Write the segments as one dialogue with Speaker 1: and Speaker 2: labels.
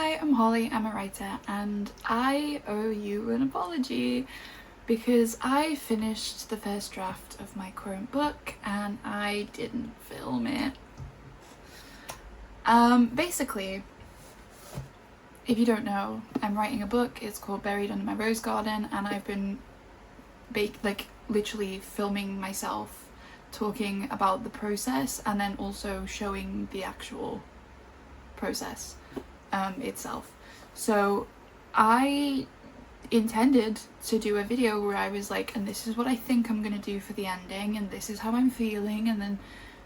Speaker 1: Hi, I'm Holly, I'm a writer, and I owe you an apology because I finished the first draft of my current book and I didn't film it. Basically, if you don't know, I'm writing a book. It's called Buried Under My Rose Garden, and I've been literally filming myself talking about the process and then also showing the actual process itself. So I intended to do a video where I was like, and this is what I think I'm gonna do for the ending, and this is how I'm feeling, and then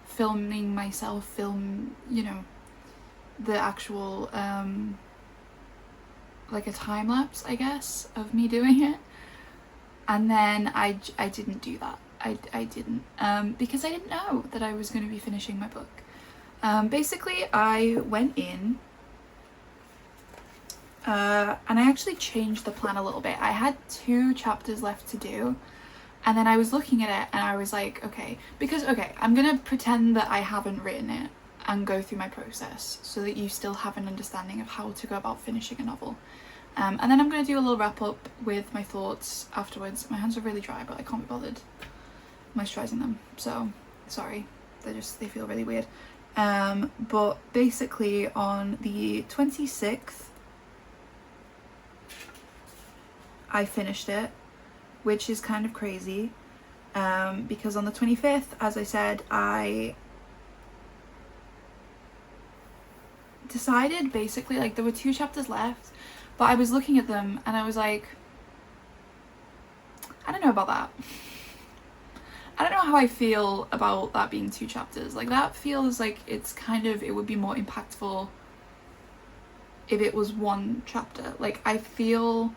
Speaker 1: filming myself film, the actual like a time lapse, I guess, of me doing it. And then I didn't do that. I didn't because I didn't know that I was going to be finishing my book. Basically, I went in and I actually changed the plan a little bit. I had 2 chapters left to do, and then I was looking at it and I was like, okay, I'm gonna pretend that I haven't written it and go through my process so that you still have an understanding of how to go about finishing a novel. And then I'm going to do a little wrap up with my thoughts afterwards. My hands are really dry, but I can't be bothered moisturising them, so sorry, they feel really weird. But basically on the 26th I finished it, which is kind of crazy, because on the 25th, as I said, I decided basically, like, there were 2 chapters left, but I was looking at them and I was like, I don't know about that. I don't know how I feel about that being 2 chapters. Like, that feels like it would be more impactful if it was 1 chapter. Like, I feel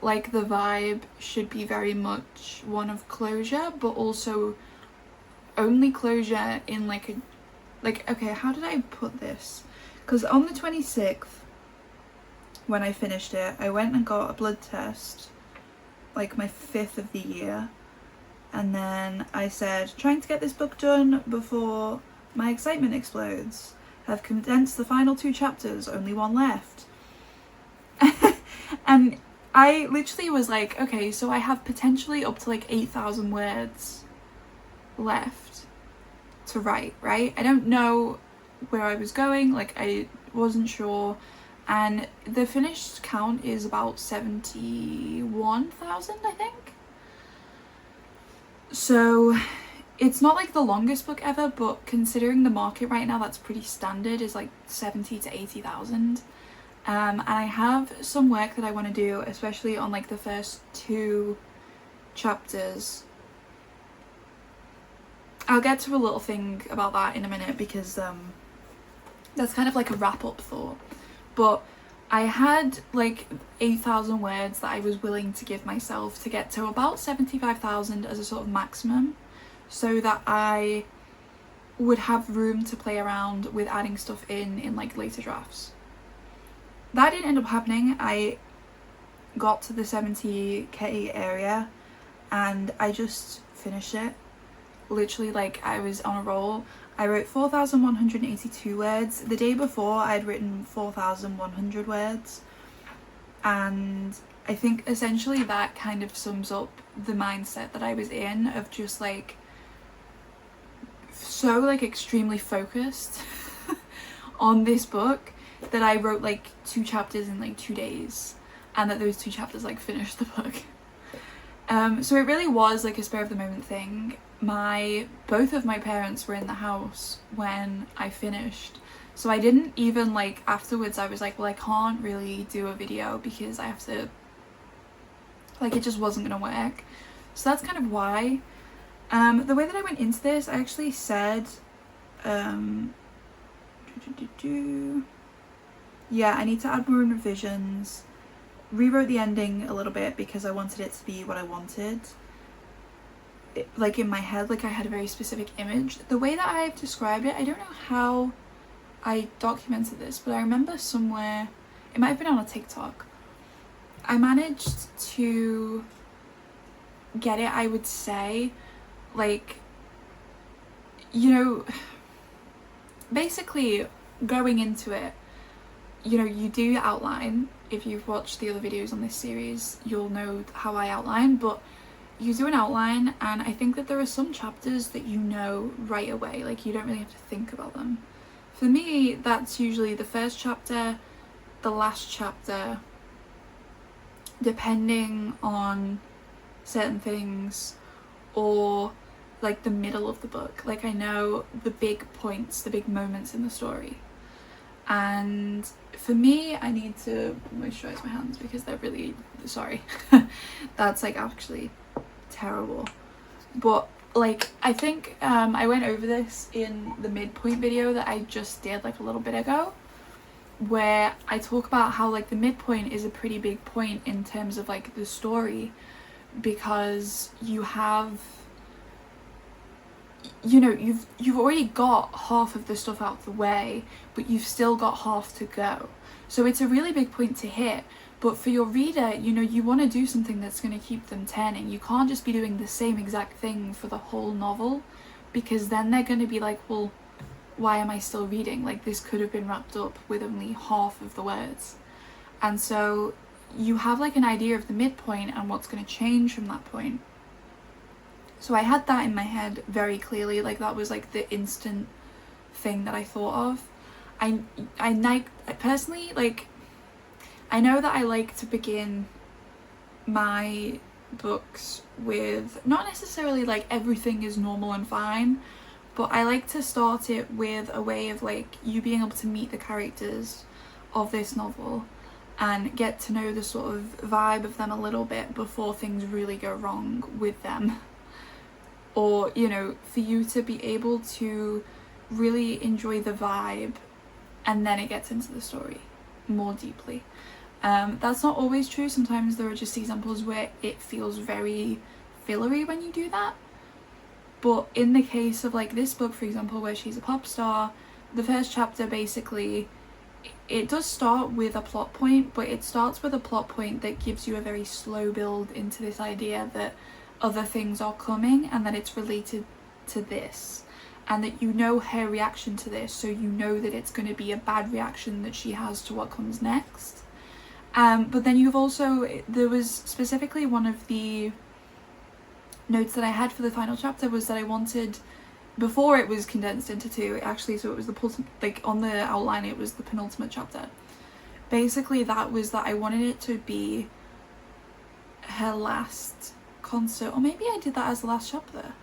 Speaker 1: like the vibe should be very much one of closure, but also only closure in okay, how did I put this? Because on the 26th, when I finished it, I went and got a blood test, like my 5th of the year, and then I said, trying to get this book done before my excitement explodes. Have condensed the final 2 chapters, only 1 left. And I literally was like, okay, so I have potentially up to like 8,000 words left to write, right? I don't know where I was going, like I wasn't sure, and the finished count is about 71,000, I think. So it's not like the longest book ever, but considering the market right now, that's pretty standard, is like 70 to 80,000. And I have some work that I want to do, especially on like the first 2 chapters. I'll get to a little thing about that in a minute, because that's kind of like a wrap-up thought. But I had like 8,000 words that I was willing to give myself to get to about 75,000 as a sort of maximum, so that I would have room to play around with adding stuff in like later drafts. That didn't end up happening. I got to the 70k area and I just finished it. Literally, like, I was on a roll. I wrote 4,182 words. The day before, I'd written 4,100 words. And I think essentially that kind of sums up the mindset that I was in, of just like so like extremely focused on this book that I wrote like 2 chapters in like 2 days, and that those 2 chapters like finished the book. So it really was like a spur of the moment thing. Both of my parents were in the house when I finished, so I didn't even like, afterwards I was like, well, I can't really do a video because I have to, like, it just wasn't gonna work. So that's kind of why. The way that I went into this, I actually said, yeah, I need to add more revisions. Rewrote the ending a little bit because I wanted it to be what I wanted. Like in my head, like I had a very specific image. The way that I've described it, I don't know how I documented this, but I remember somewhere, it might have been on a TikTok, I managed to get it, I would say, like, basically going into it, you know, you do outline. If you've watched the other videos on this series, you'll know how I outline, but you do an outline, and I think that there are some chapters that you know right away, like you don't really have to think about them. For me, that's usually the first chapter, the last chapter, depending on certain things, or like the middle of the book. Like I know the big points, the big moments in the story. And for me, I need to moisturize my hands because they're really, sorry, that's like actually terrible. But like I think I went over this in the midpoint video that I just did like a little bit ago, where I talk about how like the midpoint is a pretty big point in terms of like the story, because you have, you know, you've already got half of the stuff out of the way, but you've still got half to go. So it's a really big point to hit. But for your reader, you know, you want to do something that's going to keep them turning. You can't just be doing the same exact thing for the whole novel, because then they're going to be like, well, why am I still reading? Like, this could have been wrapped up with only half of the words. And so you have like an idea of the midpoint and what's going to change from that point. So I had that in my head very clearly, like that was like the instant thing that I thought of. I personally, like, I know that I like to begin my books with not necessarily like everything is normal and fine, but I like to start it with a way of like you being able to meet the characters of this novel and get to know the sort of vibe of them a little bit before things really go wrong with them. Or, you know, for you to be able to really enjoy the vibe and then it gets into the story more deeply. That's not always true. Sometimes there are just examples where it feels very fillery when you do that. But in the case of like this book, for example, where she's a pop star, the first chapter basically, it does start with a plot point, but it starts with a plot point that gives you a very slow build into this idea that other things are coming and that it's related to this, and that you know her reaction to this, so you know that it's going to be a bad reaction that she has to what comes next. But then you've also, there was specifically one of the notes that I had for the final chapter was that I wanted, before it was condensed into two actually, so it was the like on the outline it was the penultimate chapter. Basically that was that I wanted it to be her last concert, or maybe I did that as the last chapter.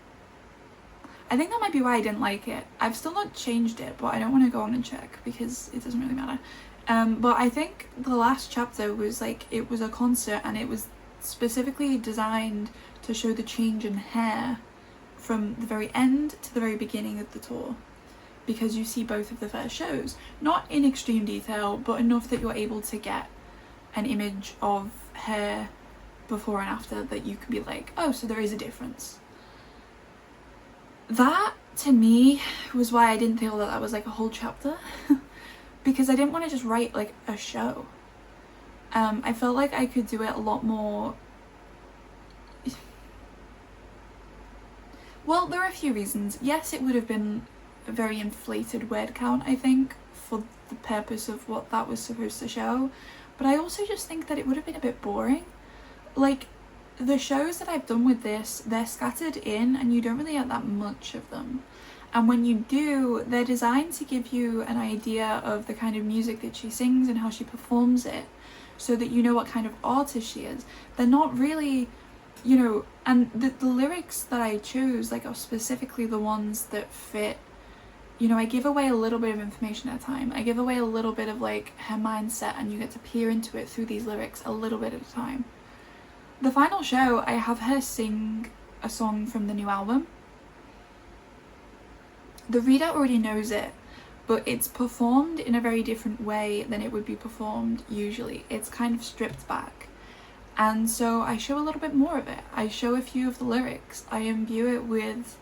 Speaker 1: I think that might be why I didn't like it. I've still not changed it, but I don't want to go on and check because it doesn't really matter. But I think the last chapter was like, it was a concert and it was specifically designed to show the change in hair from the very end to the very beginning of the tour, because you see both of the first shows, not in extreme detail, but enough that you're able to get an image of her before and after that you can be like, oh, so there is a difference. That to me was why I didn't feel that that was like a whole chapter because I didn't want to just write like a show. I felt like I could do it a lot more. Well, there are a few reasons. Yes, it would have been a very inflated word count, I think, for the purpose of what that was supposed to show, but I also just think that it would have been a bit boring. Like, the shows that I've done with this, they're scattered in and you don't really get that much of them. And when you do, they're designed to give you an idea of the kind of music that she sings and how she performs it, so that you know what kind of artist she is. They're not really, you know, and the lyrics that I choose, like, are specifically the ones that fit. You know, I give away a little bit of information at a time. I give away a little bit of, like, her mindset, and you get to peer into it through these lyrics a little bit at a time. The final show, I have her sing a song from the new album. The reader already knows it, but it's performed in a very different way than it would be performed usually. It's kind of stripped back. And so I show a little bit more of it. I show a few of the lyrics. I imbue it with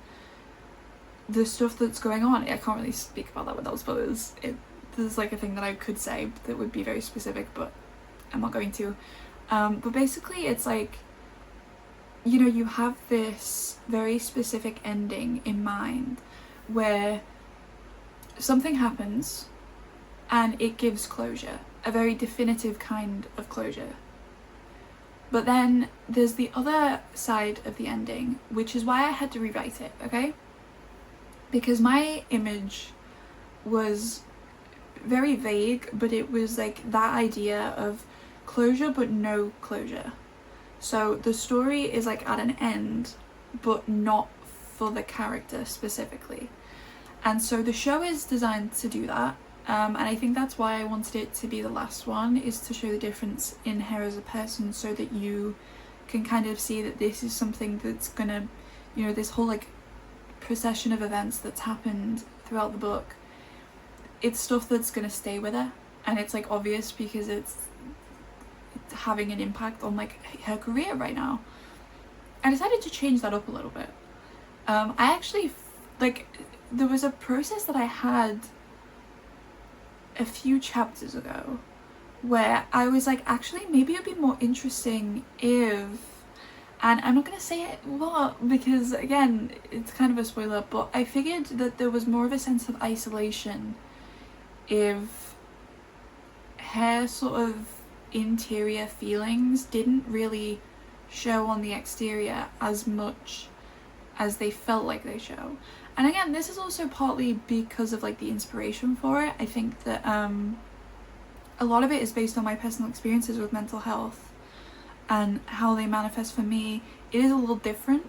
Speaker 1: the stuff that's going on. I can't really speak about that without spoilers. There's like a thing that I could say that would be very specific, but I'm not going to. But basically it's like, you know, you have this very specific ending in mind where something happens and it gives closure, a very definitive kind of closure. But then there's the other side of the ending, which is why I had to rewrite it, okay? Because my image was very vague, but it was like that idea of closure but no closure. So the story is like at an end, but not for the character specifically. And so the show is designed to do that. And I think that's why I wanted it to be the last one, is to show the difference in her as a person, so that you can kind of see that this is something that's gonna, you know, this whole like procession of events that's happened throughout the book, it's stuff that's gonna stay with her, and it's like obvious because it's having an impact on like her career right now. I decided to change that up a little bit. I actually like, there was a process that I had a few chapters ago where I was like, actually maybe it'd be more interesting if, and I'm not gonna say it what, because again it's kind of a spoiler, but I figured that there was more of a sense of isolation if her sort of interior feelings didn't really show on the exterior as much as they felt like they show. And again, this is also partly because of like the inspiration for it. I think that a lot of it is based on my personal experiences with mental health and how they manifest for me. It is a little different,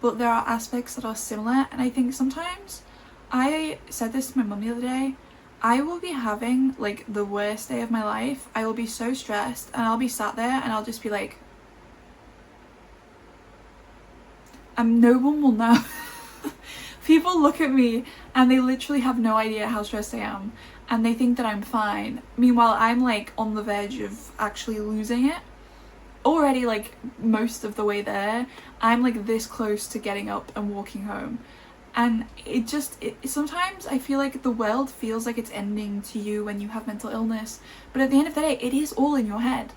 Speaker 1: but there are aspects that are similar. And I think sometimes, I said this to my mum the other day, I will be having like the worst day of my life. I will be so stressed and I'll be sat there and I'll just be like, no one will know. People look at me and they literally have no idea how stressed I am, and they think that I'm fine. Meanwhile, I'm like on the verge of actually losing it. Already like most of the way there. I'm like this close to getting up and walking home. And it sometimes I feel like the world feels like it's ending to you when you have mental illness. But at the end of the day, it is all in your head.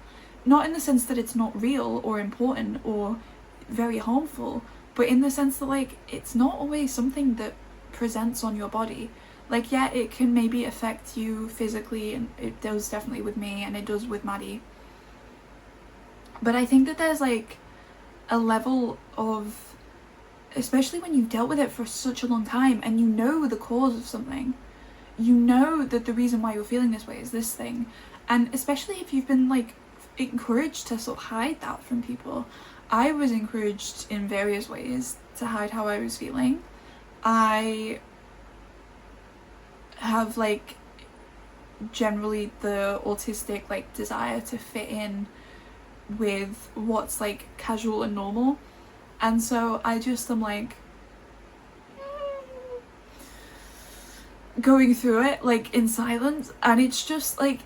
Speaker 1: Not in the sense that it's not real or important or very harmful, but in the sense that like it's not always something that presents on your body. Like, yeah, it can maybe affect you physically, and it does definitely with me, and it does with Maddie. But I think that there's like a level of, especially when you've dealt with it for such a long time and you know the cause of something, you know that the reason why you're feeling this way is this thing. And especially if you've been like encouraged to sort of hide that from people. I was encouraged in various ways to hide how I was feeling. I have like generally the autistic like desire to fit in with what's like casual and normal, and so I just am like going through it like in silence. And it's just like,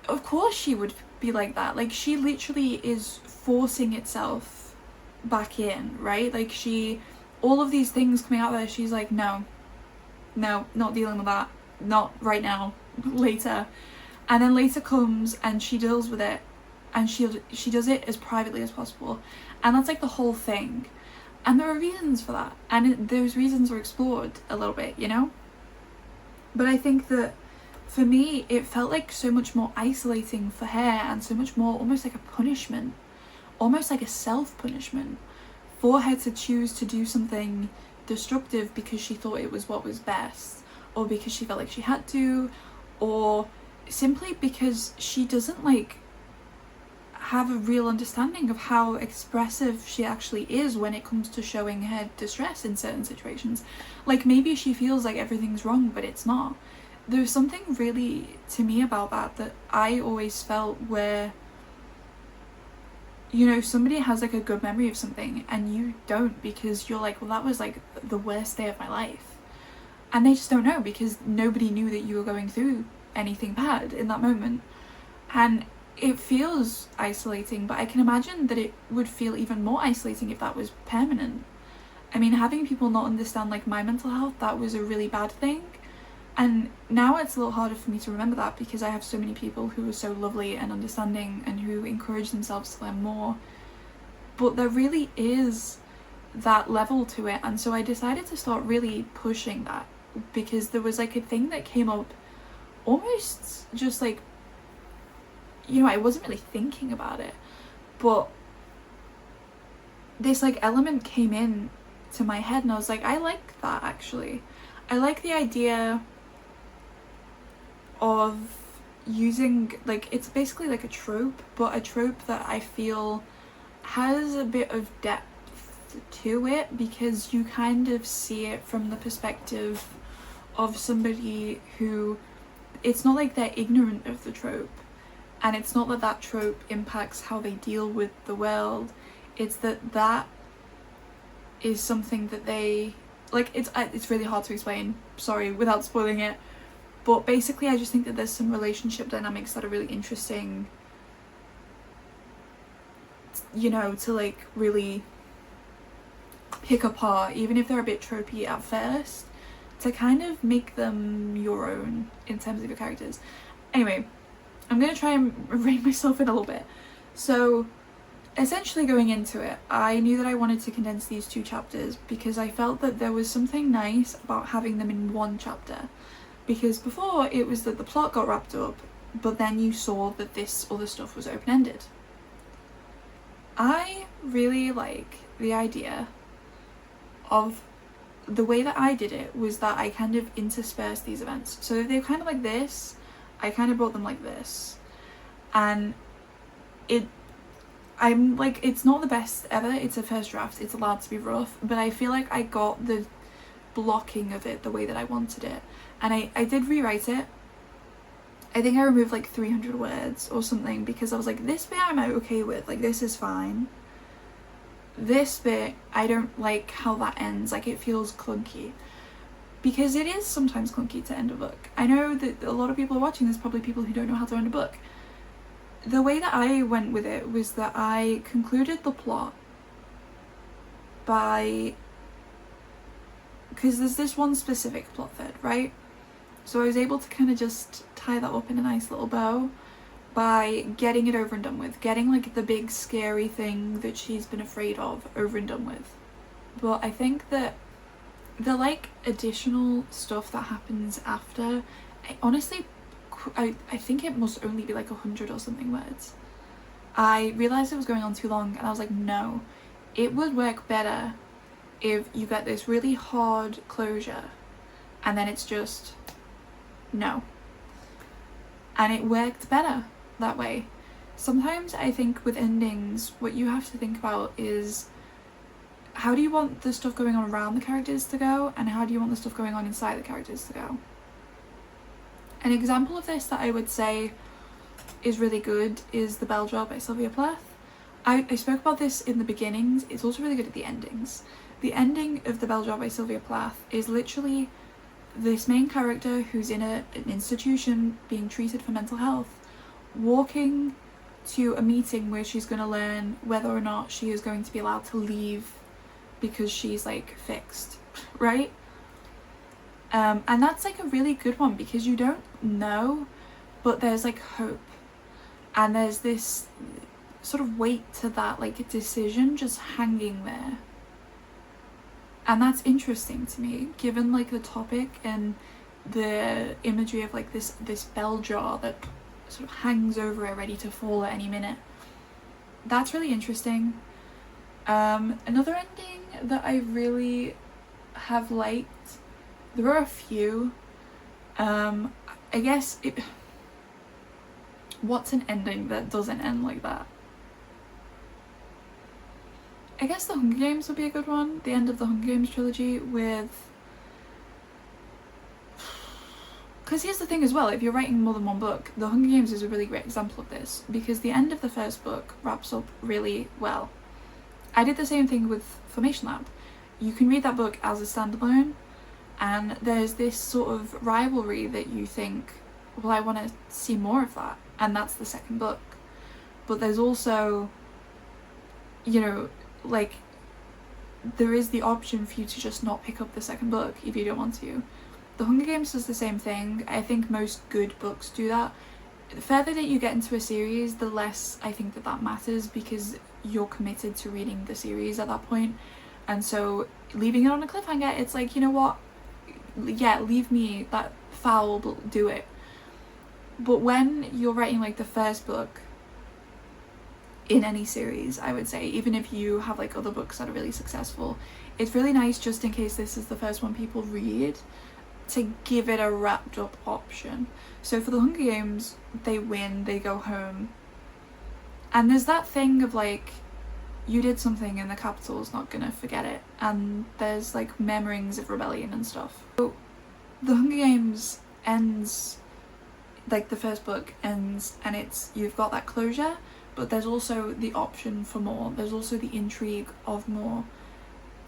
Speaker 1: of course she would be like that. Like, she literally is forcing itself back in, right? Like, all of these things coming out there, she's like, no, not dealing with that, not right now, later. And then later comes and she deals with it, and she does it as privately as possible. And that's like the whole thing. And there are reasons for that, and those reasons are explored a little bit, you know? But I think that for me, it felt like so much more isolating for her, and so much more almost like a punishment, almost like a self-punishment, for her to choose to do something destructive because she thought it was what was best, or because she felt like she had to, or simply because she doesn't like have a real understanding of how expressive she actually is when it comes to showing her distress in certain situations. Like, maybe she feels like everything's wrong, but it's not. There's something really to me about that I always felt, where, you know, somebody has like a good memory of something and you don't, because you're like, well, that was like the worst day of my life. And they just don't know because nobody knew that you were going through anything bad in that moment. And it feels isolating, but I can imagine that it would feel even more isolating if that was permanent. I mean, having people not understand like my mental health, that was a really bad thing. And now it's a little harder for me to remember that because I have so many people who are so lovely and understanding and who encourage themselves to learn more. But there really is that level to it, and so I decided to start really pushing that, because there was like a thing that came up almost just like, I wasn't really thinking about it, but this like element came in to my head and I was like, I like that actually. I like the idea of using, like, it's basically like a trope, but a trope that I feel has a bit of depth to it, because you kind of see it from the perspective of somebody who, it's not like they're ignorant of the trope, and it's not that that trope impacts how they deal with the world. It's that that is something that they like. It's really hard to explain, sorry, without spoiling it, but basically I just think that there's some relationship dynamics that are really interesting, to like really pick apart, even if they're a bit tropey at first, to kind of make them your own in terms of your characters. Anyway, I'm gonna try and rein myself in a little bit. So essentially, going into it, I knew that I wanted to condense these 2 chapters because I felt that there was something nice about having them in 1 chapter, because before it was that the plot got wrapped up, but then you saw that this other stuff was open-ended. I really like the idea of the way that I did it was that I kind of interspersed these events. So they're kind of like this, I kind of brought them like this, and I'm like, it's not the best ever, it's a first draft, it's allowed to be rough, but I feel like I got the blocking of it the way that I wanted it. And I did rewrite it. I think I removed like 300 words or something, because I was like, this bit I'm okay with, like this is fine. This bit, I don't like how that ends, like it feels clunky. Because it is sometimes clunky to end a book. I know that a lot of people are watching this, probably people who don't know how to end a book. The way that I went with it was that I concluded the plot by, because there's this one specific plot thread, right? So I was able to kind of just tie that up in a nice little bow by getting it over and done with, getting like the big scary thing that she's been afraid of over and done with. But I think that the like additional stuff that happens after, I think it must only be like 100 or something words. I realised it was going on too long and I was like, no, it would work better if you get this really hard closure and then it's just no. And it worked better that way. Sometimes I think with endings, what you have to think about is, how do you want the stuff going on around the characters to go, and how do you want the stuff going on inside the characters to go? An example of this that I would say is really good is The Bell Jar by Sylvia Plath. I spoke about this in the beginnings, it's also really good at the endings. The ending of The Bell Jar by Sylvia Plath is literally this main character who's in an institution being treated for mental health, walking to a meeting where she's going to learn whether or not she is going to be allowed to leave because she's like fixed, right? And that's like a really good one because you don't know, but there's like hope, and there's this sort of weight to that like decision just hanging there. And that's interesting to me, given like the topic and the imagery of like this bell jar that sort of hangs over it ready to fall at any minute. That's really interesting. Another ending that I really have liked, there are a few. I guess what's an ending that doesn't end like that? I guess The Hunger Games would be a good one. The end of the Hunger Games trilogy with... Because here's the thing as well, if you're writing more than one book, The Hunger Games is a really great example of this, because the end of the first book wraps up really well. I did the same thing with Formation Lab. You can read that book as a standalone, and there's this sort of rivalry that you think, well, I want to see more of that, and that's the second book. But there's also, you know, like, there is the option for you to just not pick up the second book if you don't want to. The Hunger Games does the same thing. I think most good books do that. The further that you get into a series, the less I think that matters, because you're committed to reading the series at that point. And so leaving it on a cliffhanger, it's like, you know what, yeah, leave me that foul, but do it. But when you're writing like the first book in any series, I would say, even if you have like other books that are really successful, it's really nice, just in case this is the first one people read, to give it a wrapped up option. So for the Hunger Games, they win, they go home, and there's that thing of like, you did something and the Capitol's not gonna forget it, and there's like memorings of rebellion and stuff. So the Hunger Games ends, like the first book ends, and it's, you've got that closure, but there's also the option for more, there's also the intrigue of more.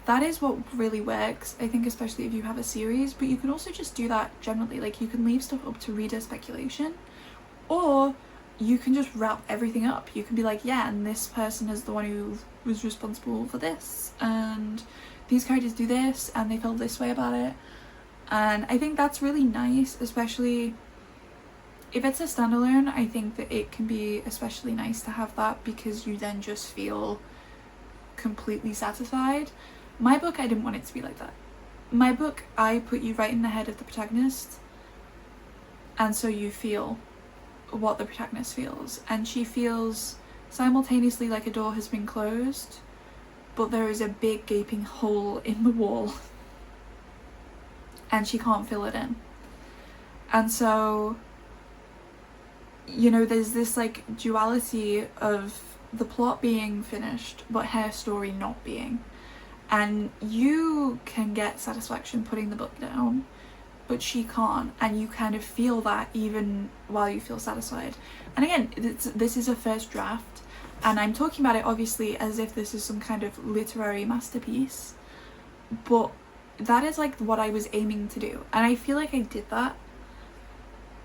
Speaker 1: That is what really works, I think, especially if you have a series. But you can also just do that generally, like you can leave stuff up to reader speculation, or you can just wrap everything up. You can be like, yeah, and this person is the one who was responsible for this, and these characters do this, and they felt this way about it. And I think that's really nice, especially if it's a standalone. I think that it can be especially nice to have that, because you then just feel completely satisfied. My book, I didn't want it to be like that. My book, I put you right in the head of the protagonist, and so you feel what the protagonist feels, and she feels simultaneously like a door has been closed, but there is a big gaping hole in the wall and she can't fill it in. And so, you know, there's this like duality of the plot being finished but her story not being, and you can get satisfaction putting the book down, but she can't, and you kind of feel that even while you feel satisfied. And again, this is a first draft, and I'm talking about it obviously as if this is some kind of literary masterpiece, but that is like what I was aiming to do, and I feel like I did that.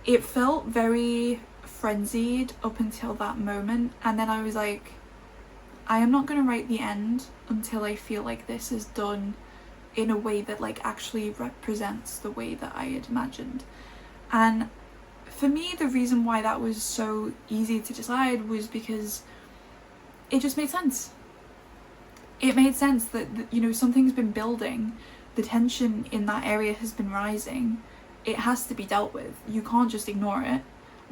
Speaker 1: It felt very frenzied up until that moment, and then I was like, I am not going to write the end until I feel like this is done in a way that like actually represents the way that I had imagined. And for me, the reason why that was so easy to decide was because it just made sense. It made sense that, you know, something's been building, the tension in that area has been rising, it has to be dealt with. You can't just ignore it,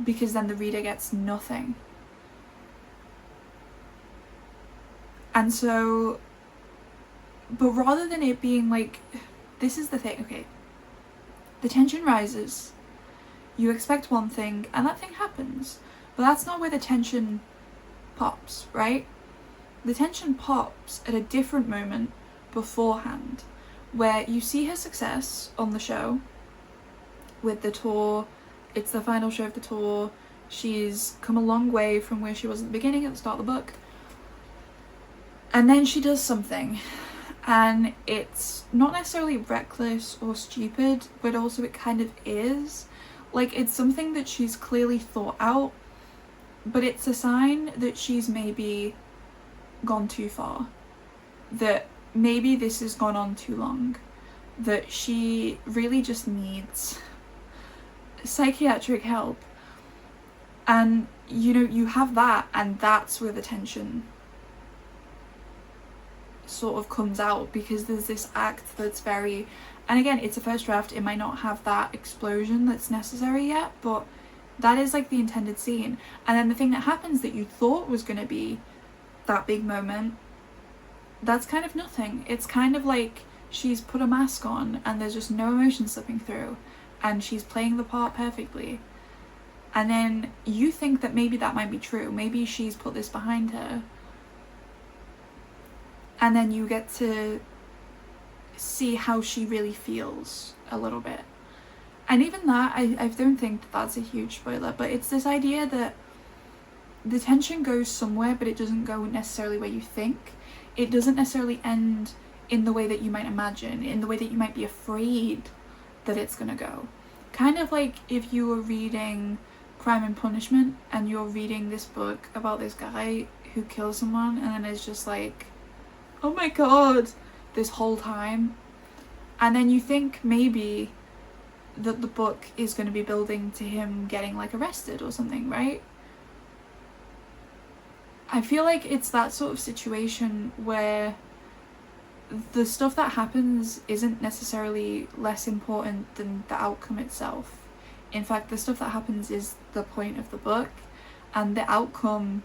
Speaker 1: because then the reader gets nothing. And so, but rather than it being like, this is the thing, okay, the tension rises, you expect one thing, and that thing happens, but that's not where the tension pops, right? The tension pops at a different moment beforehand, where you see her success on the show with the tour. It's the final show of the tour. She's come a long way from where she was at the beginning, at the start of the book. And then she does something, and it's not necessarily reckless or stupid, but also it kind of is. Like, it's something that she's clearly thought out, but it's a sign that she's maybe gone too far, that maybe this has gone on too long, that she really just needs psychiatric help. And, you know, you have that, and that's where the tension sort of comes out, because there's this act that's very, and again, it's a first draft, it might not have that explosion that's necessary yet, but that is like the intended scene. And then the thing that happens that you thought was going to be that big moment, that's kind of nothing. It's kind of like she's put a mask on and there's just no emotion slipping through, and she's playing the part perfectly. And then you think that maybe that might be true, maybe she's put this behind her, and then you get to see how she really feels a little bit. And even that, I don't think that that's a huge spoiler, but it's this idea that the tension goes somewhere, but it doesn't go necessarily where you think. It doesn't necessarily end in the way that you might imagine, in the way that you might be afraid that it's gonna go. Kind of like if you were reading Crime and Punishment, and you're reading this book about this guy who kills someone, and then it's just like, oh my god, this whole time. And then you think maybe that the book is going to be building to him getting like arrested or something, right? I feel like it's that sort of situation where the stuff that happens isn't necessarily less important than the outcome itself. In fact, the stuff that happens is the point of the book, and the outcome,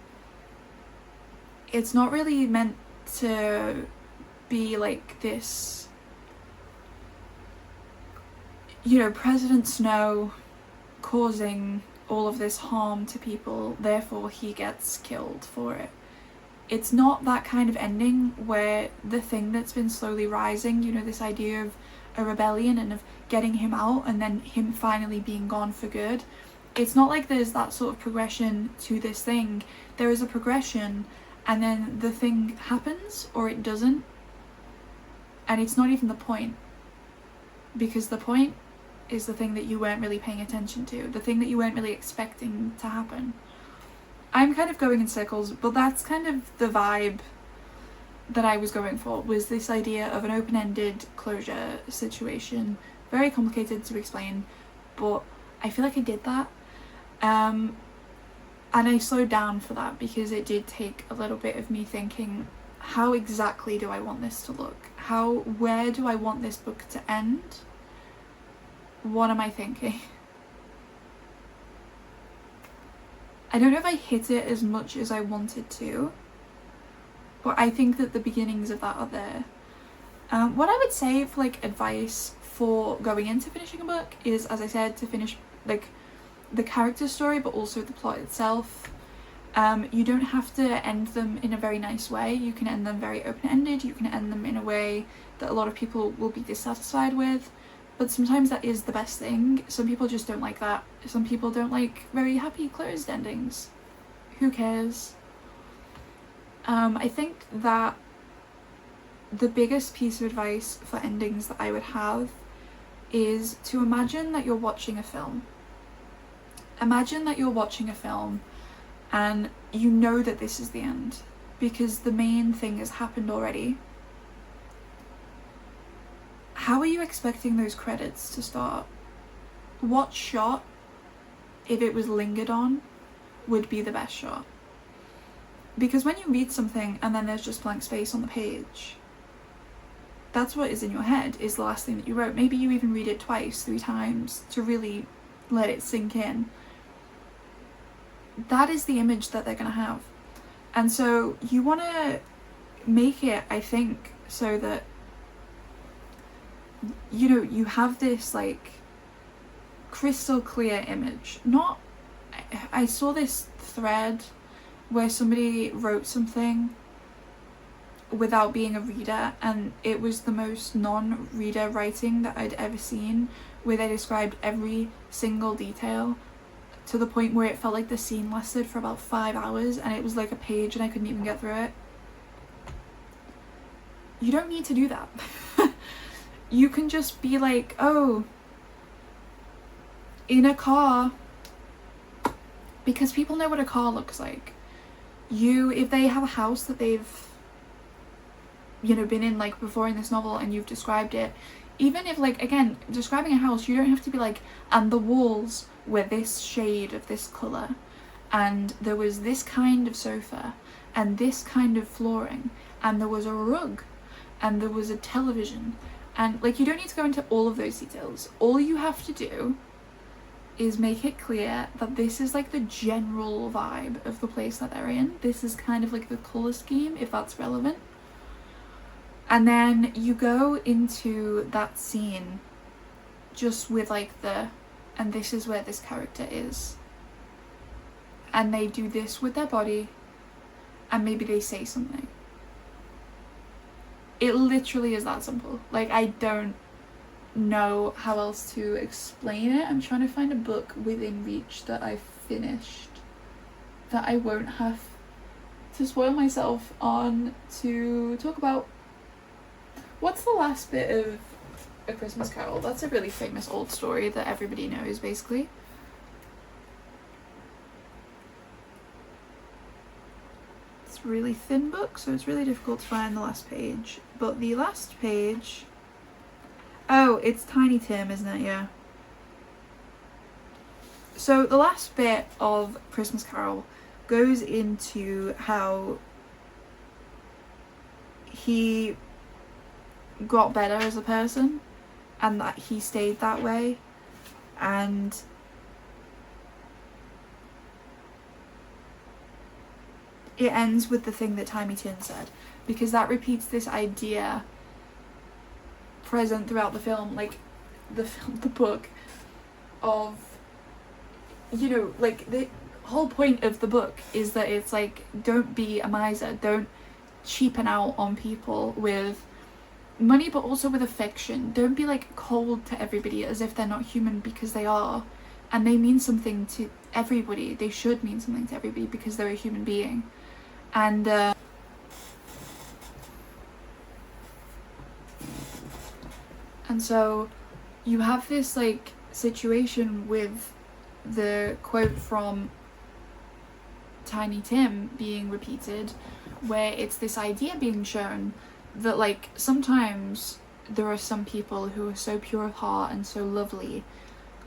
Speaker 1: it's not really meant to be like this, you know, President Snow causing all of this harm to people, therefore he gets killed for it. It's not that kind of ending where the thing that's been slowly rising, you know, this idea of a rebellion and of getting him out and then him finally being gone for good. It's not like there's that sort of progression to this thing. There is a progression and then the thing happens or it doesn't. And it's not even the point. Because the point is the thing that you weren't really paying attention to. The thing that you weren't really expecting to happen. I'm kind of going in circles, but that's kind of the vibe that I was going for, was this idea of an open-ended closure situation. Very complicated to explain, but I feel like I did that. And I slowed down for that because it did take a little bit of me thinking, how exactly do I want this to look? Where do I want this book to end? What am I thinking? I don't know if I hit it as much as I wanted to, but I think that the beginnings of that are there. What I would say for like advice for going into finishing a book is, as I said, to finish like the character story but also the plot itself. You don't have to end them in a very nice way. You can end them very open-ended. You can end them in a way that a lot of people will be dissatisfied with. But sometimes that is the best thing. Some people just don't like that. Some people don't like very happy closed endings. Who cares? I think that the biggest piece of advice for endings that I would have is to imagine that you're watching a film. Imagine that you're watching a film and you know that this is the end because the main thing has happened already. How are you expecting those credits to start? What shot, if it was lingered on, would be the best shot? Because when you read something and then there's just blank space on the page, that's what is in your head, is the last thing that you wrote. Maybe you even read it twice, 3 times to really let it sink in. That is the image that they're going to have. And so you want to make it, I think, so that, you know, you have this like crystal clear image. I saw this thread where somebody wrote something without being a reader, and it was the most non-reader writing that I'd ever seen, where they described every single detail to the point where it felt like the scene lasted for about 5 hours and it was like a page and I couldn't even get through it. You don't need to do that. You can just be like, oh, in a car, because people know what a car looks like. If they have a house that they've, you know, been in like before in this novel and you've described it, even if like, again, describing a house, you don't have to be like, and the walls were this shade of this colour, and there was this kind of sofa, and this kind of flooring, and there was a rug, and there was a television, and like, you don't need to go into all of those details. All you have to do is make it clear that this is like the general vibe of the place that they're in. This is kind of like the colour scheme, if that's relevant. And then you go into that scene just with like and this is where this character is. And they do this with their body, and maybe they say something. It literally is that simple. Like, I don't know how else to explain it. I'm trying to find a book within reach that I finished that I won't have to spoil myself on to talk about. What's the last bit of A Christmas Carol? That's a really famous old story that everybody knows, basically. It's a really thin book, so it's really difficult to find the last page. But the last page... Oh, it's Tiny Tim, isn't it? Yeah. So the last bit of Christmas Carol goes into how he got better as a person and that he stayed that way, and it ends with the thing that Tiny Tim said, because that repeats this idea present throughout the film, like the book of, you know, like the whole point of the book is that it's like, don't be a miser, don't cheapen out on people with money, but also with affection. Don't be like cold to everybody as if they're not human, because they are, and they mean something to everybody. They should mean something to everybody because they're a human being. And so you have this like situation with the quote from Tiny Tim being repeated, where it's this idea being shown that like sometimes there are some people who are so pure of heart and so lovely,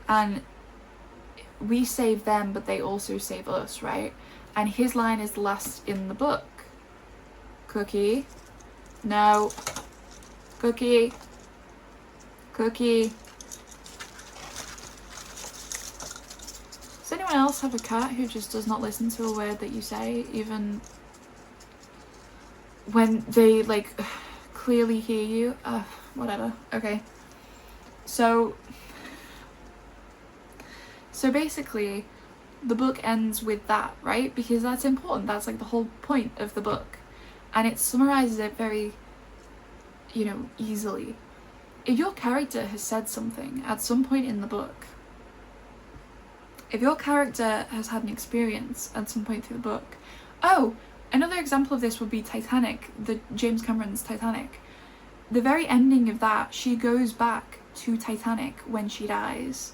Speaker 1: and we save them but they also save us, right? And his line is last in the book. Cookie. No. Cookie. Cookie. Does anyone else have a cat who just does not listen to a word that you say, even when they like clearly hear you? Whatever. Okay. So basically the book ends with that, right? Because that's important. That's like the whole point of the book. And it summarizes it very, you know, easily. If your character has said something at some point in the book, if your character has had an experience at some point through the book. Oh, another example of this would be Titanic, the James Cameron's Titanic. The very ending of that, she goes back to Titanic when she dies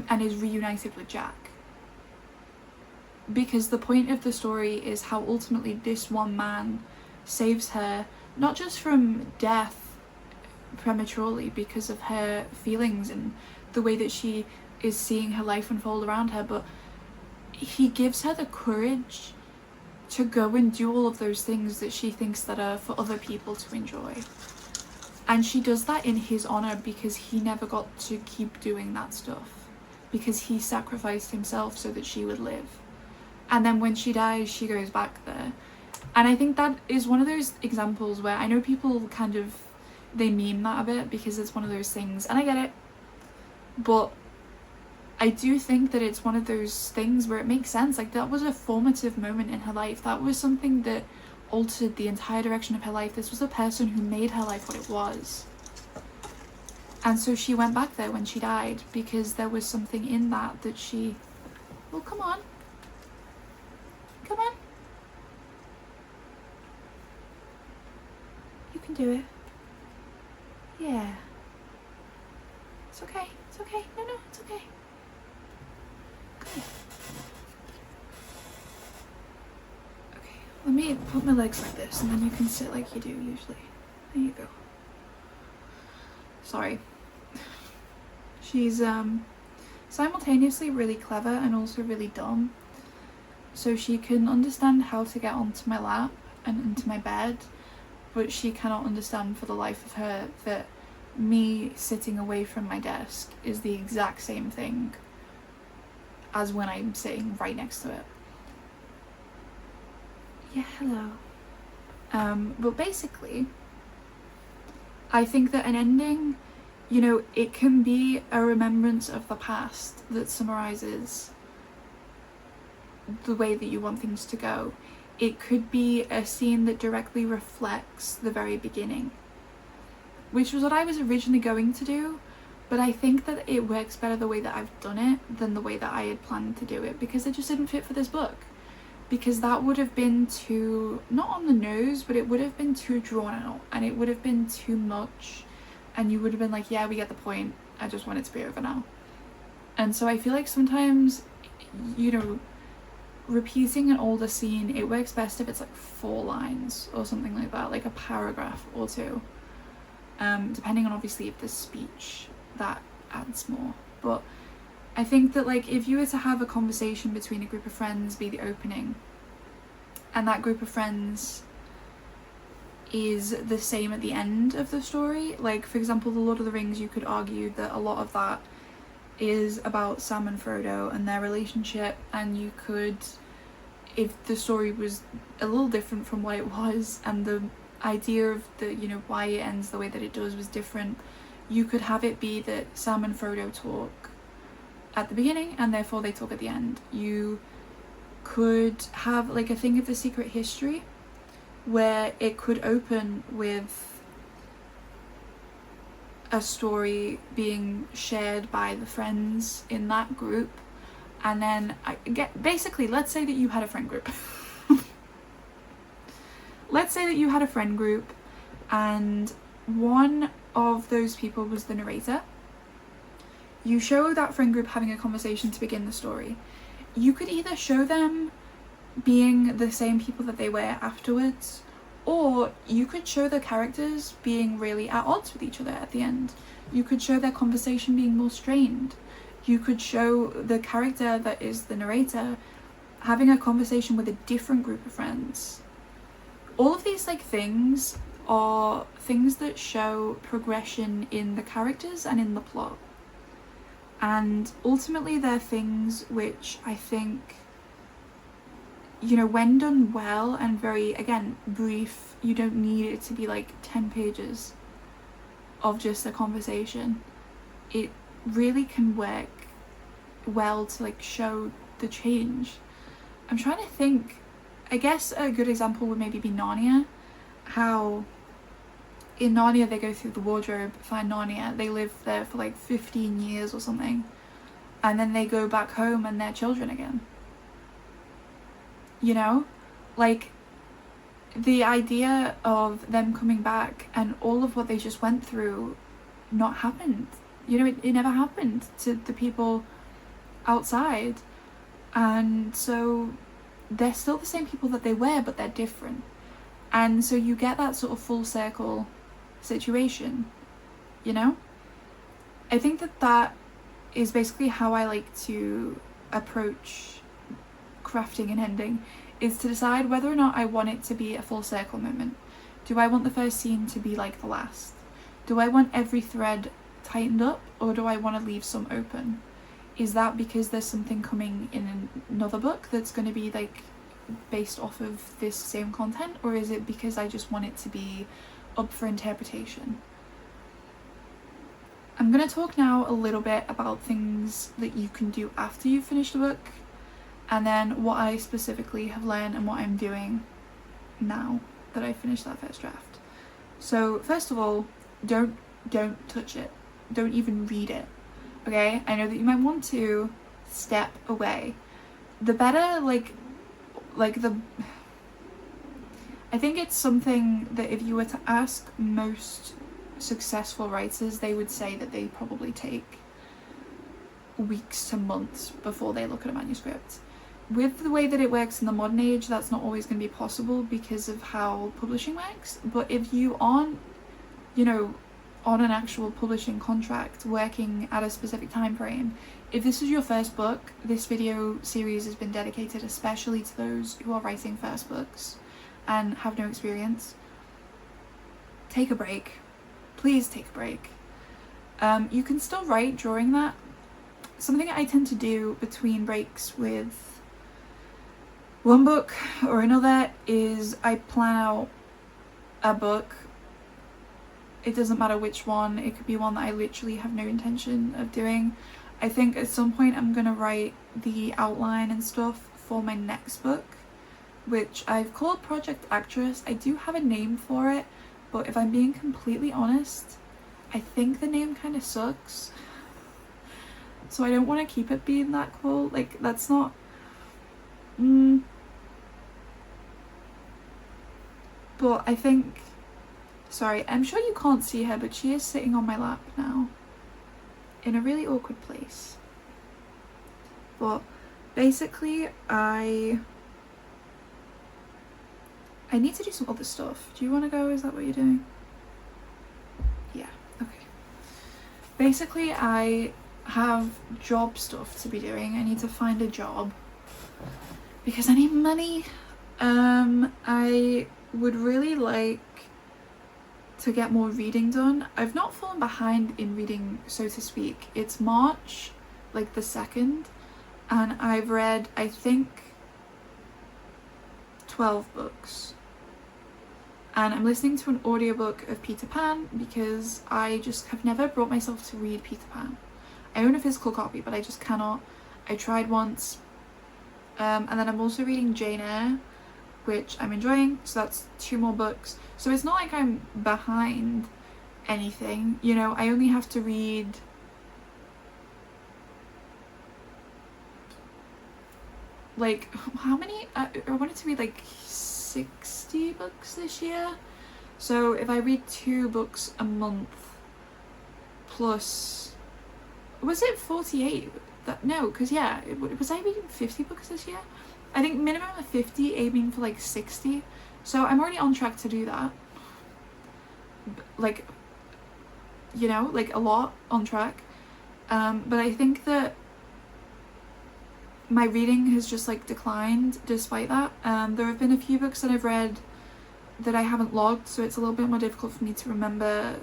Speaker 1: and is reunited with Jack. Because the point of the story is how ultimately this one man saves her, not just from death prematurely because of her feelings and the way that she is seeing her life unfold around her, but he gives her the courage to go and do all of those things that she thinks that are for other people to enjoy. And she does that in his honor because he never got to keep doing that stuff, because he sacrificed himself so that she would live. And then when she dies, she goes back there. And I think that is one of those examples where I know people kind of, they meme that a bit because it's one of those things, and I get it, but I do think that it's one of those things where it makes sense. Like, that was a formative moment in her life. That was something that altered the entire direction of her life. This was a person who made her life what it was. And so she went back there when she died because there was something in that that she... Well, come on. Come on. You can do it. Yeah. It's okay. It's okay. No, it's okay. Okay, let me put my legs like this and then you can sit like you do usually. There you go. Sorry. She's simultaneously really clever and also really dumb. So she can understand how to get onto my lap and into my bed, but she cannot understand for the life of her that me sitting away from my desk is the exact same thing as when I'm sitting right next to it. Yeah, hello. But basically, I think that an ending, you know, it can be a remembrance of the past that summarizes the way that you want things to go. It could be a scene that directly reflects the very beginning, which was what I was originally going to do, but I think that it works better the way that I've done it than the way that I had planned to do it, because it just didn't fit for this book. Because that would have been too, not on the nose, but it would have been too drawn out, and it would have been too much, and you would have been like, yeah, we get the point, I just want it to be over now. And so I feel like sometimes, you know, repeating an older scene, it works best if it's like 4 lines or something like that, like a paragraph or 2, depending on obviously if there's speech, that adds more. But I think that, like, if you were to have a conversation between a group of friends, be the opening, and that group of friends is the same at the end of the story, like for example the Lord of the Rings, you could argue that a lot of that is about Sam and Frodo and their relationship, and you could if the story was a little different from what it was, and the idea of the, you know, why it ends the way that it does was different, you could have it be that Sam and Frodo talk at the beginning and therefore they talk at the end. You could have like a thing of the secret history where it could open with a story being shared by the friends in that group, and then basically, let's say that you had a friend group. Let's say that you had a friend group and one of those people was the narrator. You show that friend group having a conversation to begin the story. You could either show them being the same people that they were afterwards, or you could show the characters being really at odds with each other at the end. You could show their conversation being more strained. You could show the character that is the narrator having a conversation with a different group of friends. All of these like things are things that show progression in the characters and in the plot. And ultimately they're things which I think, you know, when done well and very, again, brief, you don't need it to be like 10 pages of just a conversation. It really can work well to like show the change. I'm trying to think, I guess a good example would maybe be Narnia. How in Narnia they go through the wardrobe, find Narnia, they live there for like 15 years or something, and then they go back home and they're children again. You know, like the idea of them coming back and all of what they just went through not happened. You know, it never happened to the people outside, and so they're still the same people that they were, but they're different. And so you get that sort of full circle situation, you know? I think that that is basically how I like to approach crafting an ending, is to decide whether or not I want it to be a full circle moment. Do I want the first scene to be like the last? Do I want every thread tightened up, or do I want to leave some open? Is that because there's something coming in another book that's going to be like based off of this same content, or is it because I just want it to be up for interpretation? I'm going to talk now a little bit about things that you can do after you finish the book, and then what I specifically have learned and what I'm doing now that I finished that first draft. So first of all, don't touch it. Don't even read it. Okay, I know that you might want to step away. The better, I think it's something that if you were to ask most successful writers, they would say that they probably take weeks to months before they look at a manuscript. With the way that it works in the modern age, that's not always going to be possible because of how publishing works. But if you aren't, you know, on an actual publishing contract working at a specific time frame, if this is your first book, this video series has been dedicated especially to those who are writing first books and have no experience. Take a break. Please take a break. You can still write during that. Something I tend to do between breaks with one book or another is I plan out a book. It doesn't matter which one. It could be one that I literally have no intention of doing. I think at some point I'm gonna write the outline and stuff for my next book, which I've called Project Actress. I do have a name for it, but if I'm being completely honest, I think the name kind of sucks. So I don't want to keep it being that cool. Like, that's not... But I think... Sorry, I'm sure you can't see her, but she is sitting on my lap now. In a really awkward place. But basically, I need to do some other stuff. Do you want to go? Is that what you're doing? Yeah, okay. Basically, I have job stuff to be doing. I need to find a job because I need money. I would really like to get more reading done. I've not fallen behind in reading, so to speak. It's March, like the 2nd, and I've read, I think, 12 books. And I'm listening to an audiobook of Peter Pan because I just have never brought myself to read Peter Pan. I own a physical copy, but I just cannot. I tried once. And then I'm also reading Jane Eyre, which I'm enjoying, so that's 2 more books. So it's not like I'm behind anything, you know. I only have to read like, how many? I wanted to read like 60 books this year. So if I read 2 books a month plus, was it 48? No, because yeah, was I reading 50 books this year? I think minimum of 50, aiming for like 60. So I'm already on track to do that. Like, you know, like a lot on track. But I think that my reading has just like declined despite that. There have been a few books that I've read that I haven't logged, so it's a little bit more difficult for me to remember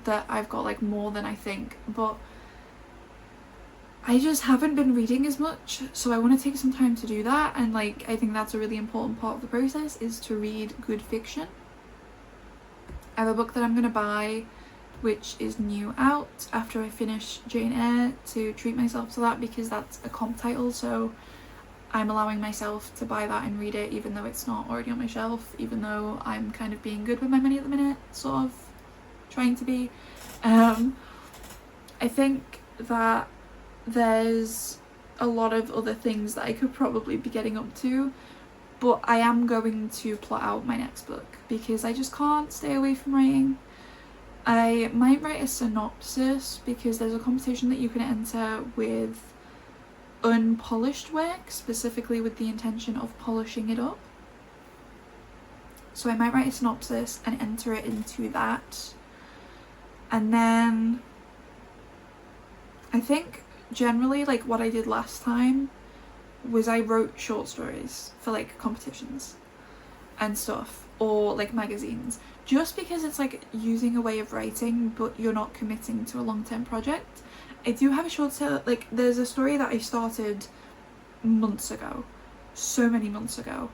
Speaker 1: that I've got like more than I think. But I just haven't been reading as much, so I want to take some time to do that. And like, I think that's a really important part of the process, is to read good fiction. I have a book that I'm gonna buy which is new out after I finish Jane Eyre, to treat myself to that, because that's a comp title, so I'm allowing myself to buy that and read it even though it's not already on my shelf, even though I'm kind of being good with my money at the minute, sort of trying to be. I think that there's a lot of other things that I could probably be getting up to, but I am going to plot out my next book because I just can't stay away from writing. I might write a synopsis because there's a competition that you can enter with unpolished work, specifically with the intention of polishing it up. So I might write a synopsis and enter it into that. And then I think generally like what I did last time was I wrote short stories for like competitions and stuff, or like magazines, just because it's like using a way of writing but you're not committing to a long-term project. I do have a short story, like there's a story that I started months ago, so many months ago,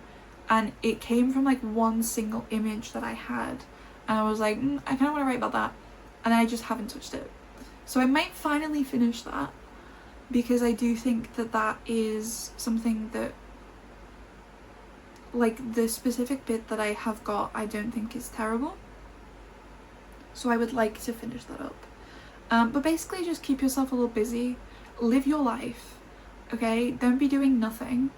Speaker 1: and it came from like one single image that I had, and I was like, I kind of want to write about that, and I just haven't touched it. So I might finally finish that, because I do think that that is something that, like, the specific bit that I have got, I don't think is terrible. So I would like to finish that up. But basically just keep yourself a little busy, live your life, okay? Don't be doing nothing.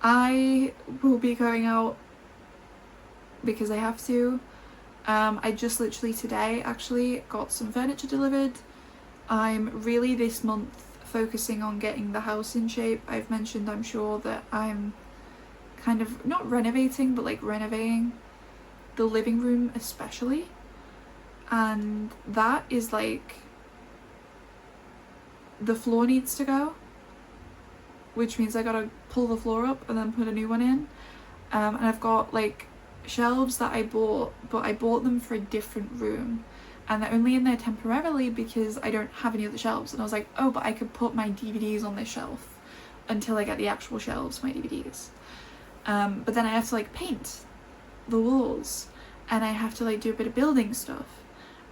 Speaker 1: I will be going out because I have to. I just literally today actually got some furniture delivered. I'm really this month focusing on getting the house in shape. I've mentioned, I'm sure, that I'm kind of not renovating but like renovating the living room especially, and that is like, the floor needs to go, which means I gotta pull the floor up and then put a new one in. And I've got like shelves that I bought, but I bought them for a different room, and they're only in there temporarily because I don't have any other shelves. And I was like, oh, but I could put my DVDs on this shelf until I get the actual shelves for my DVDs. But then I have to like paint the walls, and I have to like do a bit of building stuff,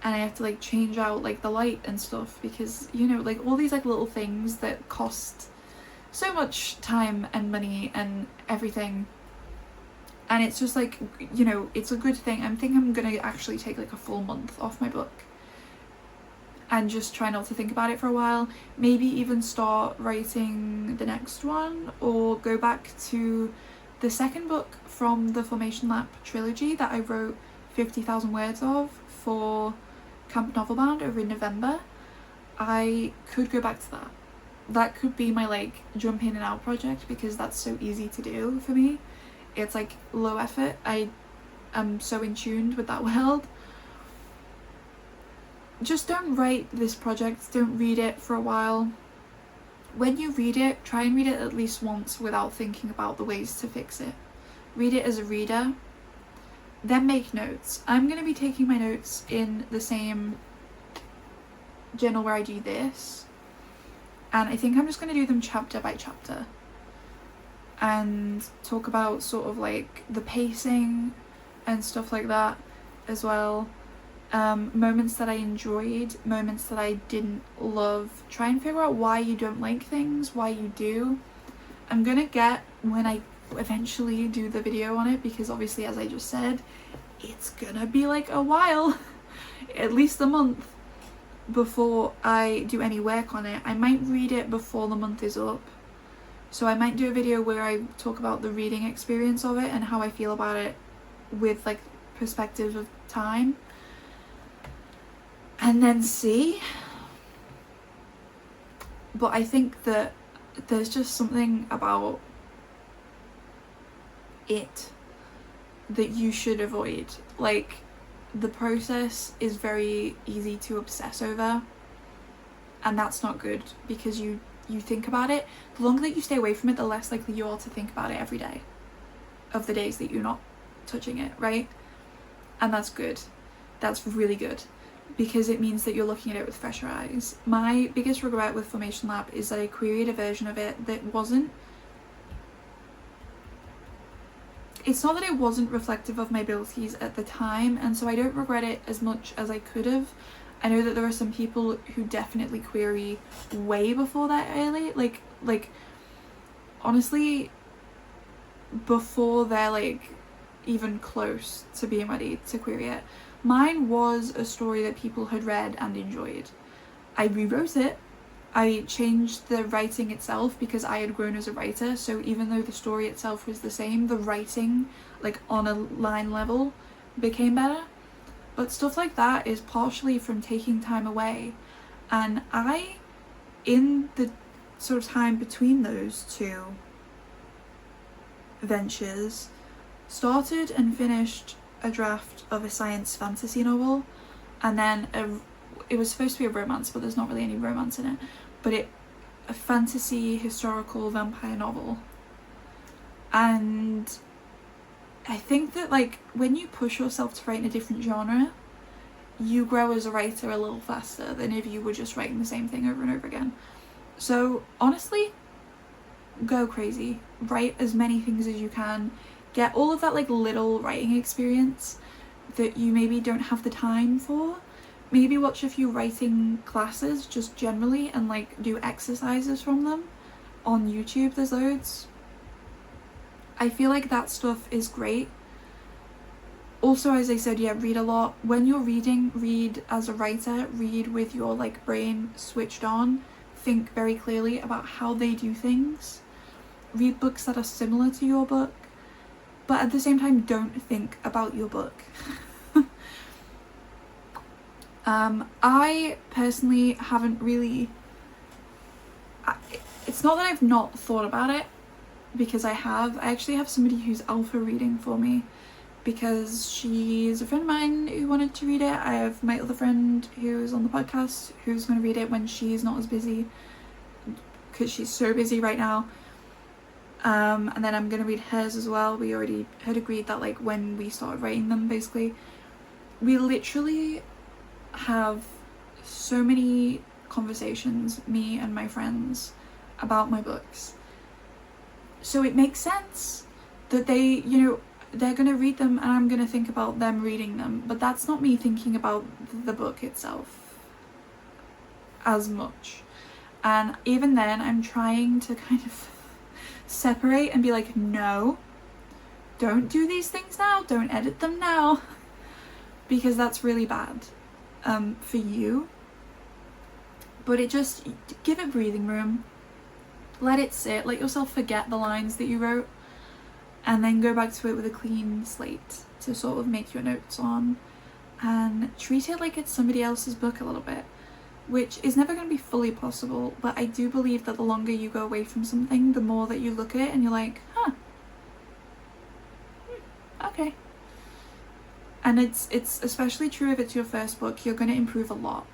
Speaker 1: and I have to like change out like the light and stuff, because, you know, like all these like little things that cost so much time and money and everything. And it's just like, you know, it's a good thing. I'm thinking I'm gonna actually take like a full month off my book and just try not to think about it for a while. Maybe even start writing the next one, or go back to the second book from the Formation Lap trilogy that I wrote 50,000 words of for Camp Novelbound over in November. I could go back to that. That could be my like jump in and out project, because that's so easy to do for me. It's like low effort. I am so in tune with that world. Just don't write this project, don't read it for a while. When you read it, try and read it at least once without thinking about the ways to fix it. Read it as a reader, then make notes. I'm going to be taking my notes in the same journal where I do this, and I think I'm just going to do them chapter by chapter. and talk about sort of like the pacing and stuff like that as well. Moments that I enjoyed, moments that I didn't love. Try and figure out why you don't like things, why you do. I'm gonna get, when I eventually do the video on it, because obviously, as I just said, it's gonna be like a while, at least a month, before I do any work on it. I might read it before the month is up. So I might do a video where I talk about the reading experience of it and how I feel about it with like perspective of time. And then see. But I think that there's just something about it that you should avoid. Like, the process is very easy to obsess over, and that's not good, because you think about it. The longer that you stay away from it, the less likely you are to think about it every day of the days that you're not touching it, right? And that's good. That's really good, because it means that you're looking at it with fresher eyes. My biggest regret with Formation Lab is that I created a version of it that wasn't, it's not that it wasn't reflective of my abilities at the time, and so I don't regret it as much as I could have. I know that there are some people who definitely query way before that early, like honestly, before they're like even close to being ready to query it. Mine was a story that people had read and enjoyed. I rewrote it. I changed the writing itself because I had grown as a writer, so even though the story itself was the same, the writing, like on a line level, became better. But stuff like that is partially from taking time away. And I, in the sort of time between those two ventures, started and finished a draft of a science fantasy novel, and then it was supposed to be a romance, but there's not really any romance in it, but a fantasy historical vampire novel. And I think that like when you push yourself to write in a different genre, you grow as a writer a little faster than if you were just writing the same thing over and over again. So honestly, go crazy. Write as many things as you can. Get all of that like little writing experience that you maybe don't have the time for. Maybe watch a few writing classes just generally and like do exercises from them on YouTube. There's loads. I feel like that stuff is great. Also, as I said, yeah, read a lot. When you're reading, read as a writer, read with your like brain switched on. Think very clearly about how they do things. Read books that are similar to your book, but at the same time, don't think about your book. I personally haven't really, it's not that I've not thought about it, because I actually have somebody who's alpha reading for me, because she's a friend of mine who wanted to read it. I have my other friend who's on the podcast who's going to read it when she's not as busy, because she's so busy right now. And then I'm going to read hers as well. We already had agreed that like when we started writing them, basically, we literally have so many conversations, me and my friends, about my books. So it makes sense that they, they're going to read them and I'm going to think about them reading them. But that's not me thinking about the book itself as much. And even then, I'm trying to kind of separate and be like, no, don't do these things now. Don't edit them now. Because that's really bad for you. But it just, give it breathing room. Let it sit. Let yourself forget the lines that you wrote, and then go back to it with a clean slate to sort of make your notes on, and treat it like it's somebody else's book a little bit, which is never going to be fully possible. But I do believe that the longer you go away from something, the more that you look at it and you're like, okay. And it's especially true if it's your first book. You're going to improve a lot.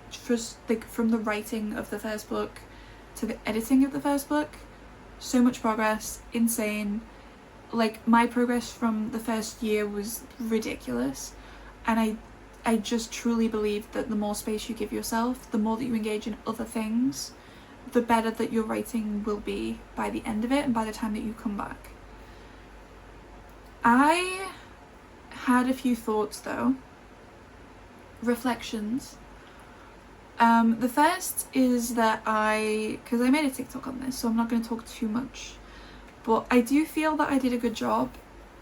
Speaker 1: Just like from the writing of the first book to the editing of the first book, so much progress, insane. Like, my progress from the first year was ridiculous, and I just truly believe that the more space you give yourself, the more that you engage in other things, the better that your writing will be by the end of it and by the time that you come back. I had a few thoughts though, reflections. The first is that because I made a TikTok on this, so I'm not going to talk too much, but I do feel that I did a good job.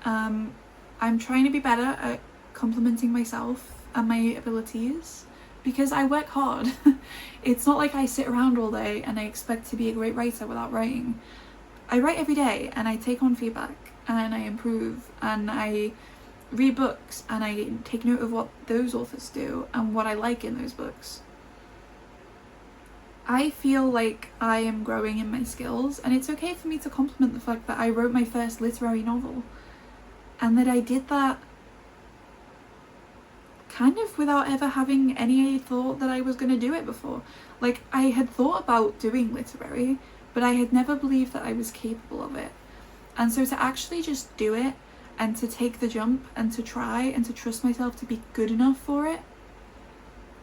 Speaker 1: I'm trying to be better at complimenting myself and my abilities, because I work hard. It's not like I sit around all day and I expect to be a great writer without writing. I write every day and I take on feedback and I improve and I read books and I take note of what those authors do and what I like in those books. I feel like I am growing in my skills, and it's okay for me to compliment the fact that I wrote my first literary novel and that I did that kind of without ever having any thought that I was going to do it before. Like, I had thought about doing literary, but I had never believed that I was capable of it. And so to actually just do it and to take the jump and to try and to trust myself to be good enough for it,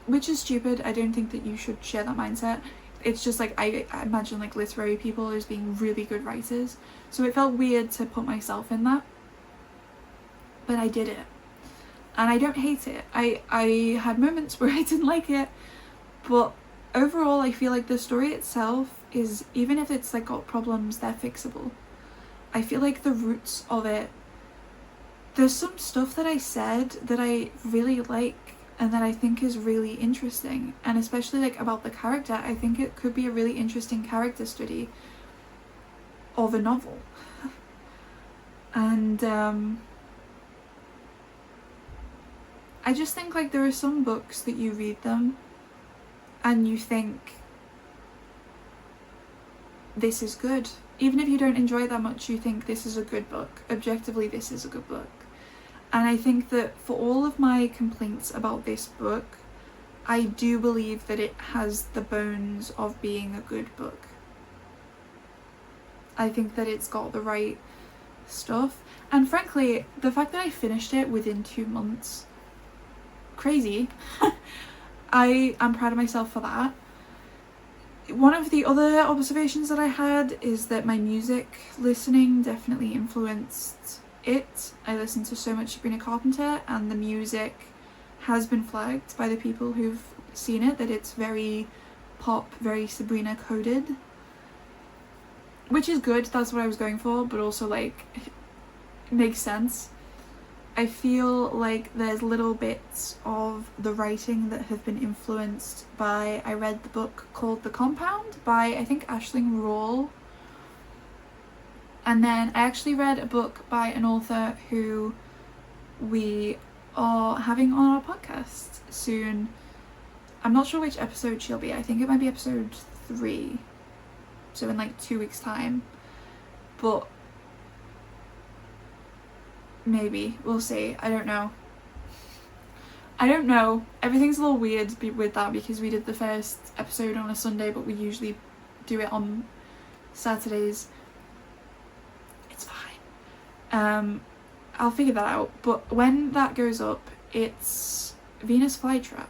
Speaker 1: which is stupid. I don't think that you should share that mindset. It's just like, I imagine like literary people as being really good writers, so it felt weird to put myself in that, but I did it and I don't hate it. I had moments where I didn't like it, but overall I feel like the story itself is, even if it's like got problems, they're fixable. I feel like the roots of it, there's some stuff that I said that I really like and that I think is really interesting, and especially like about the character. I think it could be a really interesting character study of a novel. And I just think like there are some books that you read them and you think, this is good. Even if you don't enjoy it that much, you think this is a good book. Objectively, this is a good book. And I think that for all of my complaints about this book, I do believe that it has the bones of being a good book. I think that it's got the right stuff. And frankly, the fact that I finished it within 2 months, crazy. I am proud of myself for that. One of the other observations that I had is that my music listening definitely influenced it. I listened to so much Sabrina Carpenter, and the music has been flagged by the people who've seen it that it's very pop, very Sabrina coded, which is good. That's what I was going for, but also like it makes sense. I feel like there's little bits of the writing that have been influenced by, I read the book called The Compound by I think Aisling Rawle. And then I actually read a book by an author who we are having on our podcast soon. I'm not sure which episode she'll be. I think it might be episode 3. So in like 2 weeks' time. But maybe. We'll see. I don't know. Everything's a little weird with that because we did the first episode on a Sunday, but we usually do it on Saturdays. It's fine. I'll figure that out. But when that goes up, it's Venus Flytrap,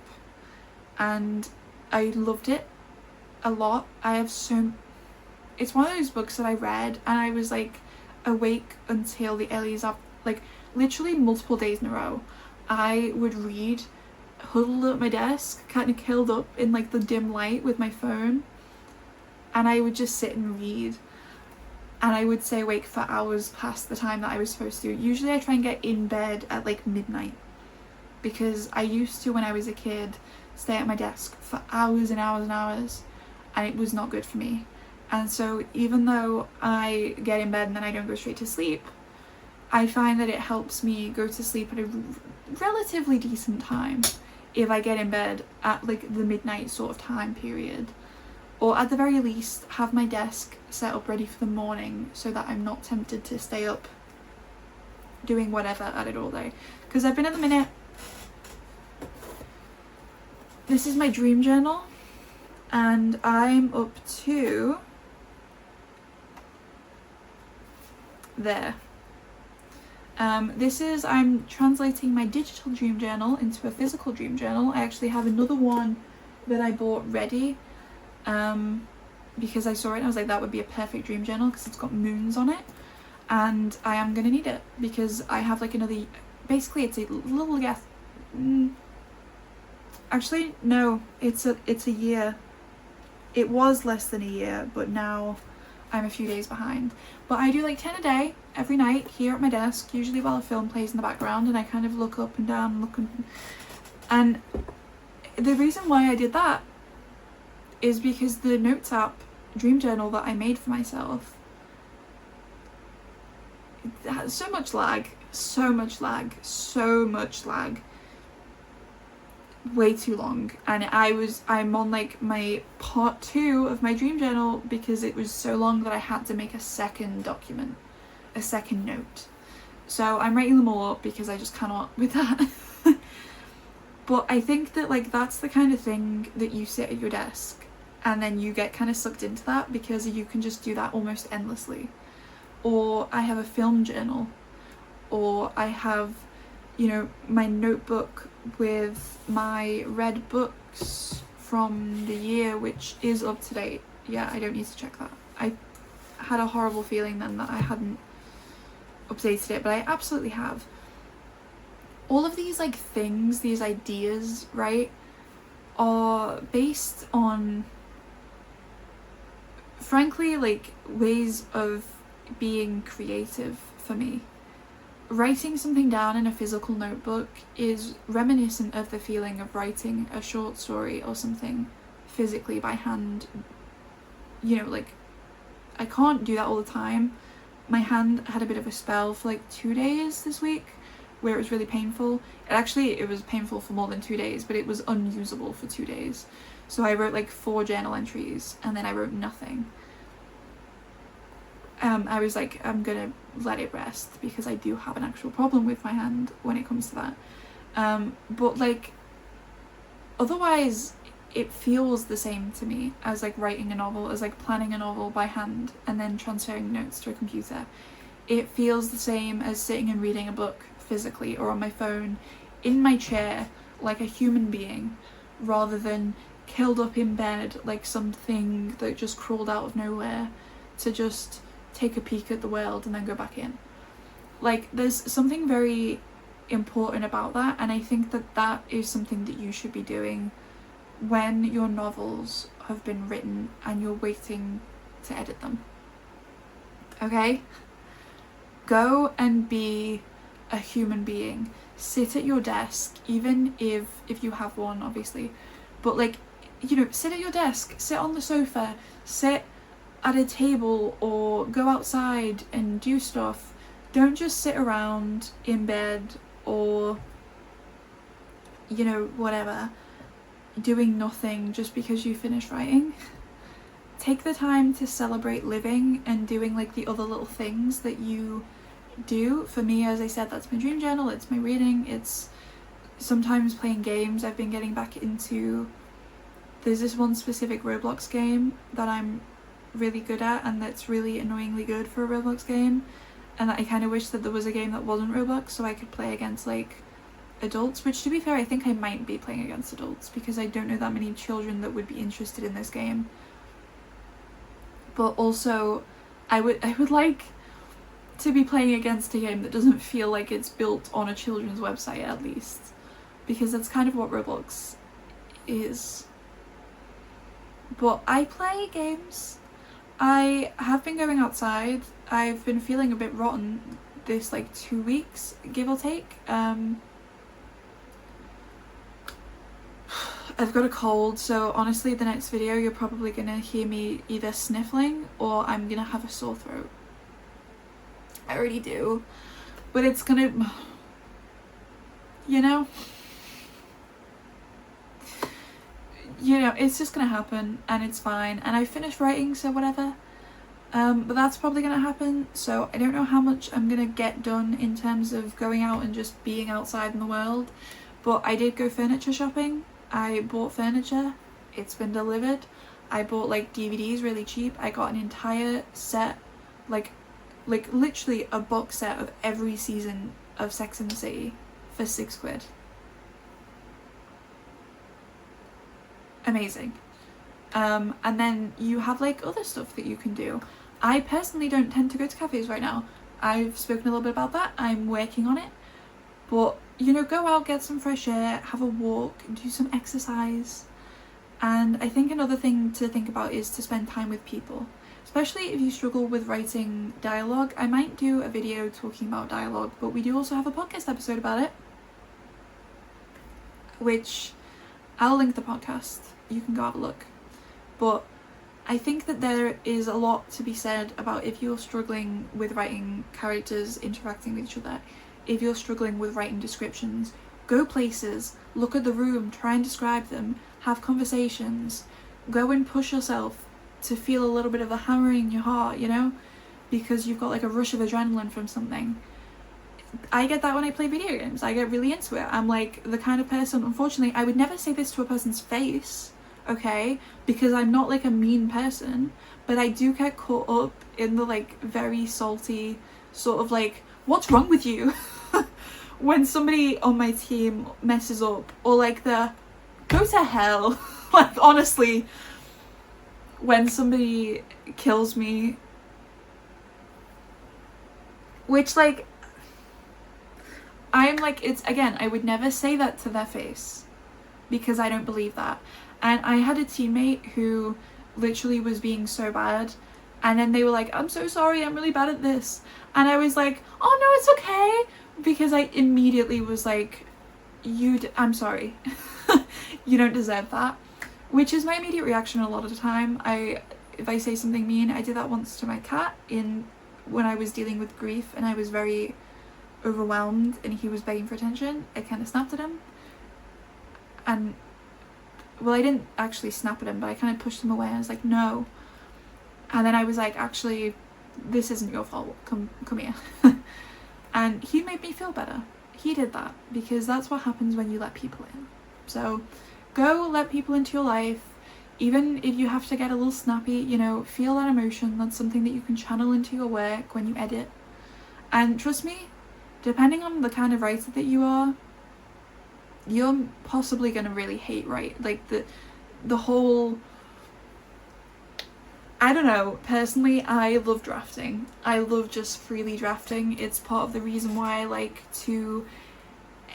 Speaker 1: and I loved it a lot. It's one of those books that I read and I was like awake until the early hours, like literally multiple days in a row. I would read, huddled at my desk, kind of curled up in like the dim light with my phone, and I would just sit and read. And I would stay awake for hours past the time that I was supposed to. Usually I try and get in bed at like midnight, because I used to, when I was a kid, stay at my desk for hours and hours and hours, and it was not good for me. And so even though I get in bed and then I don't go straight to sleep, I find that it helps me go to sleep at a relatively decent time if I get in bed at like the midnight sort of time period. Or at the very least have my desk set up ready for the morning so that I'm not tempted to stay up doing whatever at it all day. Because I've been at the minute, this is my dream journal, and I'm up to there. I'm translating my digital dream journal into a physical dream journal. I actually have another one that I bought ready. because I saw it and I was like, that would be a perfect dream journal because it's got moons on it, and I am gonna need it because I have like another, basically it's a little guess. Actually no, it's a year. It was less than a year, but now I'm a few days behind. But I do like 10 a day every night here at my desk, usually while a film plays in the background, and I kind of look up and down, and the reason why I did that is because the Notes app dream journal that I made for myself, it has so much lag, way too long, and I'm on like my part 2 of my dream journal because it was so long that I had to make a second document, a second note. So I'm writing them all up because I just cannot with that. But I think that like that's the kind of thing that you sit at your desk and then you get kind of sucked into that because you can just do that almost endlessly. Or I have a film journal, or I have, you know, my notebook with my read books from the year, which is up to date. Yeah, I don't need to check that. I had a horrible feeling then that I hadn't updated it, but I absolutely have. All of these like things, these ideas, right, are based on, frankly, like ways of being creative for me. Writing something down in a physical notebook is reminiscent of the feeling of writing a short story or something physically by hand. You know, like, I can't do that all the time. My hand had a bit of a spell for like 2 days this week where it was really painful. It was painful for more than 2 days, but it was unusable for 2 days. So I wrote like 4 journal entries and then I wrote nothing. I was like, I'm gonna let it rest because I do have an actual problem with my hand when it comes to that. But like, otherwise it feels the same to me as like writing a novel, as like planning a novel by hand and then transferring notes to a computer. It feels the same as sitting and reading a book physically or on my phone in my chair like a human being, rather than curled up in bed like something that just crawled out of nowhere to just take a peek at the world and then go back in. Like, there's something very important about that, and I think that that is something that you should be doing when your novels have been written and you're waiting to edit them. Okay? Go and be a human being. Sit at your desk, even if you have one, obviously, but like, you know, sit at your desk, sit on the sofa, sit at a table, or go outside and do stuff. Don't just sit around in bed or, you know, whatever, doing nothing just because you finished writing. Take the time to celebrate living and doing like the other little things that you do. For me, as I said, that's my dream journal, it's my reading, it's sometimes playing games. I've been getting back into, there's this one specific Roblox game that I'm really good at and that's really annoyingly good for a Roblox game, and I kind of wish that there was a game that wasn't Roblox so I could play against like adults, which to be fair I think I might be playing against adults because I don't know that many children that would be interested in this game. But also I would like to be playing against a game that doesn't feel like it's built on a children's website, at least, because that's kind of what Roblox is. But I play games. I have been going outside. I've been feeling a bit rotten this like 2 weeks, give or take. I've got a cold, so honestly the next video you're probably gonna hear me either sniffling or I'm gonna have a sore throat. I already do, but it's gonna, you know, it's just gonna happen and it's fine, and I finished writing, so whatever. But that's probably gonna happen, so I don't know how much I'm gonna get done in terms of going out and just being outside in the world, but I did go furniture shopping. I bought furniture, it's been delivered. I bought like DVDs really cheap. I got an entire set, like literally a box set of every season of Sex and the City for £6. Amazing. And then you have like other stuff that you can do. I personally don't tend to go to cafes right now. I've spoken a little bit about that. I'm working on it. But, you know, go out, get some fresh air, have a walk, do some exercise. And I think another thing to think about is to spend time with people. Especially if you struggle with writing dialogue. I might do a video talking about dialogue, but we do also have a podcast episode about it, which I'll link the podcast. You can go have a look. But I think that there is a lot to be said about if you're struggling with writing characters interacting with each other, if you're struggling with writing descriptions, go places, look at the room, try and describe them, have conversations, go and push yourself to feel a little bit of a hammering in your heart, you know, because you've got like a rush of adrenaline from something. I get that when I play video games. I get really into it. I'm like the kind of person, unfortunately, I would never say this to a person's face, okay, because I'm not like a mean person, but I do get caught up in the like very salty sort of like, what's wrong with you? When somebody on my team messes up, or like the go to hell. Like honestly, when somebody kills me, which like I'm like, it's again, I would never say that to their face because I don't believe that. And I had a teammate who literally was being so bad, and then they were like, I'm so sorry, I'm really bad at this, and I was like, oh no, it's okay, because I immediately was like, I'm sorry. You don't deserve that, which is my immediate reaction a lot of the time. If I say something mean, I did that once to my cat when I was dealing with grief and I was very overwhelmed and he was begging for attention. I kind of snapped at him, and well, I didn't actually snap at him, but I kind of pushed him away. I was like, no. And then I was like, actually, this isn't your fault, come here. And he made me feel better. He did that because that's what happens when you let people in. So go let people into your life, even if you have to get a little snappy, you know, feel that emotion. That's something that you can channel into your work when you edit. And trust me, depending on the kind of writer that you are, you're possibly going to really hate like the whole, I don't know, personally I love drafting. I love just freely drafting. It's part of the reason why I like to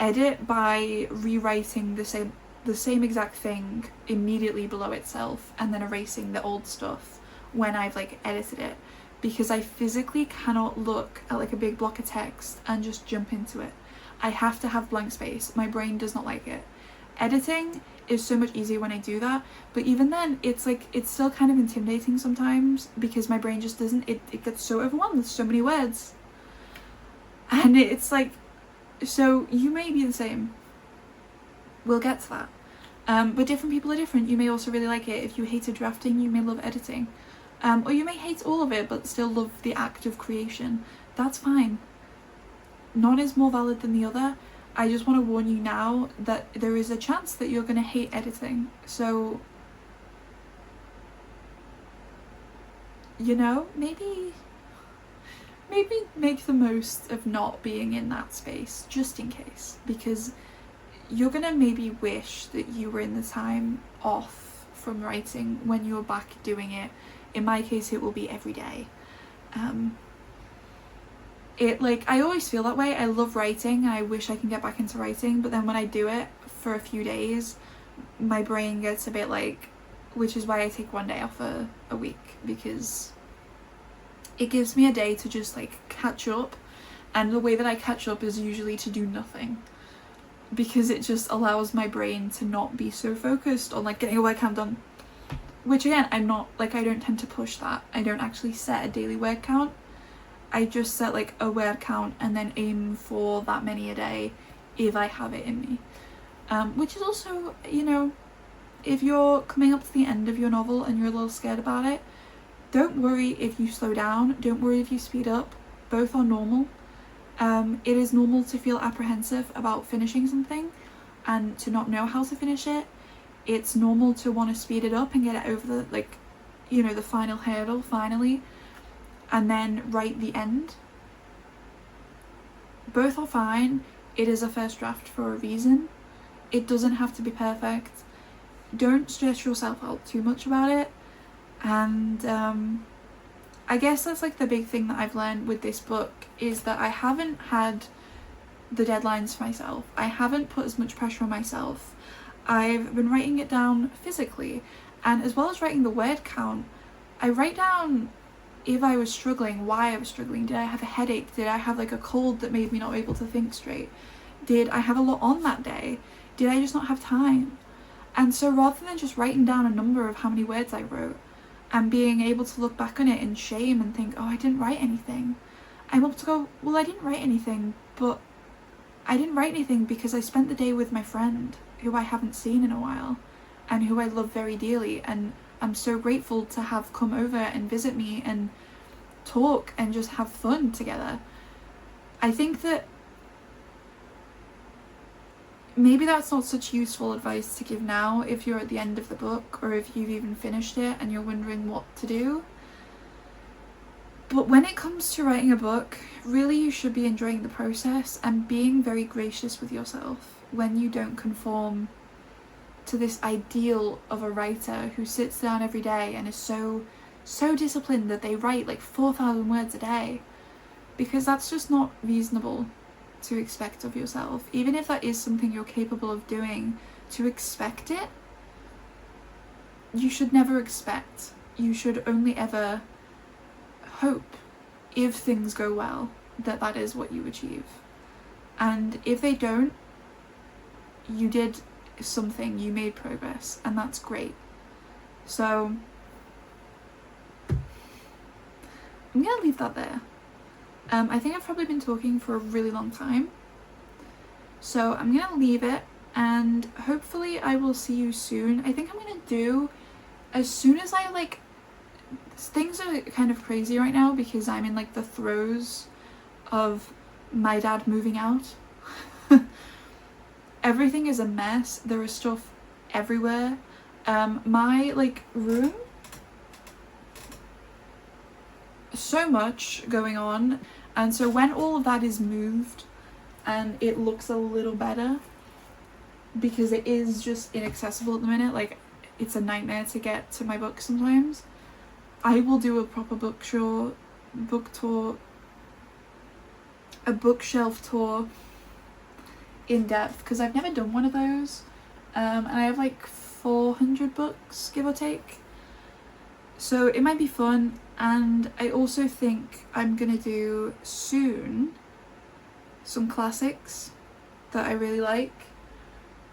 Speaker 1: edit by rewriting the same exact thing immediately below itself and then erasing the old stuff when I've like edited it, because I physically cannot look at like a big block of text and just jump into it. I have to have blank space. My brain does not like it. Editing is so much easier when I do that, but even then it's like, it's still kind of intimidating sometimes because my brain just doesn't, it gets so overwhelmed with so many words, and it's like, so you may be the same. We'll get to that. But different people are different. You may also really like it. If you hated drafting, you may love editing, or you may hate all of it but still love the act of creation. That's fine. None is more valid than the other. I just want to warn you now that there is a chance that you're going to hate editing. So, you know, maybe make the most of not being in that space, just in case, because you're going to maybe wish that you were in the time off from writing when you were back doing it. In my case, it will be every day. I always feel that way. I love writing. I wish I can get back into writing, but then when I do it for a few days, my brain gets a bit like, which is why I take one day off a week, because it gives me a day to just like catch up, and the way that I catch up is usually to do nothing, because it just allows my brain to not be so focused on like getting a word count done, which again, I'm not like, I don't tend to push that. I don't actually set a daily word count. I just set like a word count and then aim for that many a day if I have it in me. Which is also, you know, if you're coming up to the end of your novel and you're a little scared about it, don't worry if you slow down, don't worry if you speed up. Both are normal. It is normal to feel apprehensive about finishing something and to not know how to finish it. It's normal to want to speed it up and get it over the, like, you know, the final hurdle finally, and then write the end. Both are fine. It is a first draft for a reason. It doesn't have to be perfect. don't stress yourself out too much about it. And I guess that's like the big thing that I've learned with this book, is that I haven't had the deadlines for myself. I haven't put as much pressure on myself. I've been writing it down physically, and as well as writing the word count, I write down if I was struggling, why I was struggling. Did I have a headache? Did I have like a cold that made me not able to think straight? Did I have a lot on that day? Did I just not have time? And so rather than just writing down a number of how many words I wrote and being able to look back on it in shame and think, oh, I didn't write anything, I'm able to go, well, I didn't write anything, but I didn't write anything because I spent the day with my friend who I haven't seen in a while and who I love very dearly, and I'm so grateful to have come over and visit me and talk and just have fun together. I think that maybe that's not such useful advice to give now if you're at the end of the book, or if you've even finished it and you're wondering what to do. But when it comes to writing a book, really you should be enjoying the process and being very gracious with yourself when you don't conform to this ideal of a writer who sits down every day and is so disciplined that they write like 4,000 words a day, because that's just not reasonable to expect of yourself. Even if that is something you're capable of doing, to expect it, you should never expect. You should only ever hope, if things go well, that that is what you achieve. And if they don't, you did something, you made progress, and that's great. So I'm gonna leave that there. I think I've probably been talking for a really long time, so I'm gonna leave it, and hopefully I will see you soon. I think I'm gonna do, as soon as I like, things are kind of crazy right now because I'm in like the throes of my dad moving out. Everything is a mess. There is stuff everywhere. My like room, so much going on, and so when all of that is moved and it looks a little better, because it is just inaccessible at the minute, like it's a nightmare to get to my books sometimes, I will do a proper book tour, a bookshelf tour in depth, because I've never done one of those, and I have like 400 books, give or take, so it might be fun. And I also think I'm gonna do soon some classics that I really like,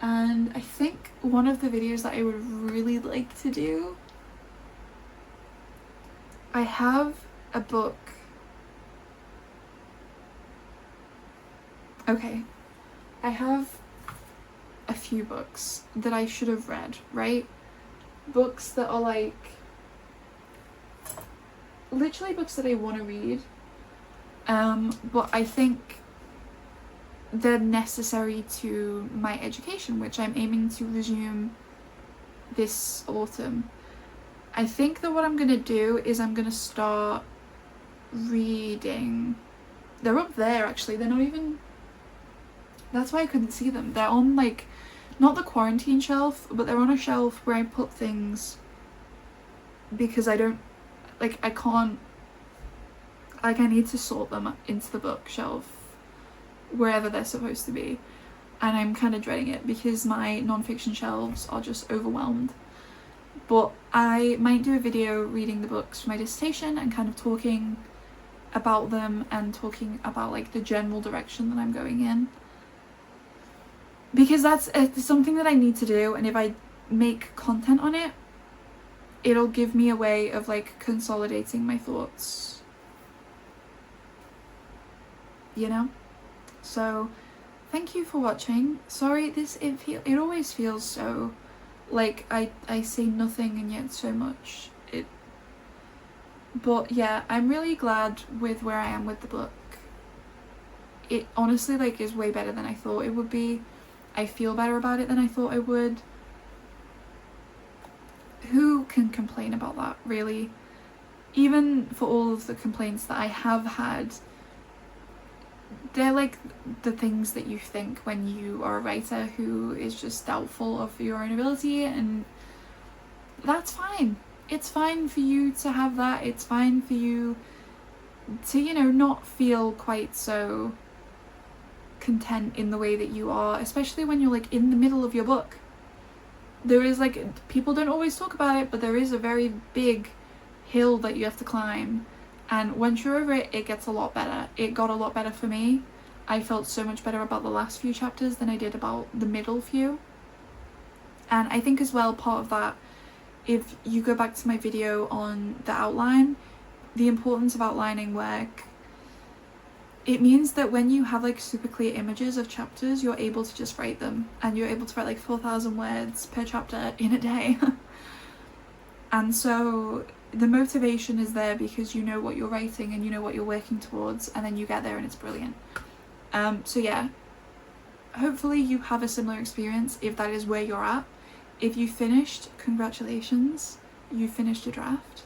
Speaker 1: and I think one of the videos that I would really like to do, I have a book. Okay, I have a few books that I should have read, right? Books that are like literally books that I want to read, but I think they're necessary to my education, which I'm aiming to resume this autumn. I think that what I'm gonna do is I'm gonna start reading. They're up there actually, they're not even, that's why I couldn't see them. They're on like, not the quarantine shelf, but they're on a shelf where I put things because I don't, like I can't, like I need to sort them into the bookshelf wherever they're supposed to be, and I'm kind of dreading it because my non-fiction shelves are just overwhelmed. But I might do a video reading the books for my dissertation and kind of talking about them and talking about like the general direction that I'm going in, because that's something that I need to do, and if I make content on it, it'll give me a way of like consolidating my thoughts, you know? So thank you for watching. Sorry, it always feels so like I say nothing and yet so much. But yeah, I'm really glad with where I am with the book. It honestly like is way better than I thought it would be. I feel better about it than I thought I would. Who can complain about that, really? Even for all of the complaints that I have had, they're like the things that you think when you are a writer who is just doubtful of your own ability, and that's fine. It's fine for you to have that. It's fine for you to, you know, not feel quite so content in the way that you are, especially when you're like in the middle of your book. There is like, people don't always talk about it, but there is a very big hill that you have to climb, and once you're over it, it gets a lot better. It got a lot better for me. I felt so much better about the last few chapters than I did about the middle few. And I think as well, part of that, if you go back to my video on the outline, the importance of outlining work, it means that when you have like super clear images of chapters, you're able to just write them, and you're able to write like 4,000 words per chapter in a day. And so the motivation is there because you know what you're writing and you know what you're working towards, and then you get there and it's brilliant. So yeah, hopefully you have a similar experience if that is where you're at. If you finished, congratulations, you finished a draft.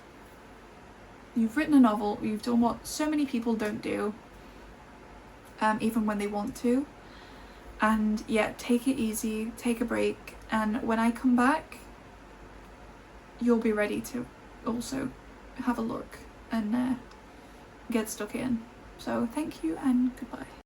Speaker 1: You've written a novel, you've done what so many people don't do, even when they want to. And yeah, take it easy, take a break, and when I come back, you'll be ready to also have a look and get stuck in. So thank you and goodbye.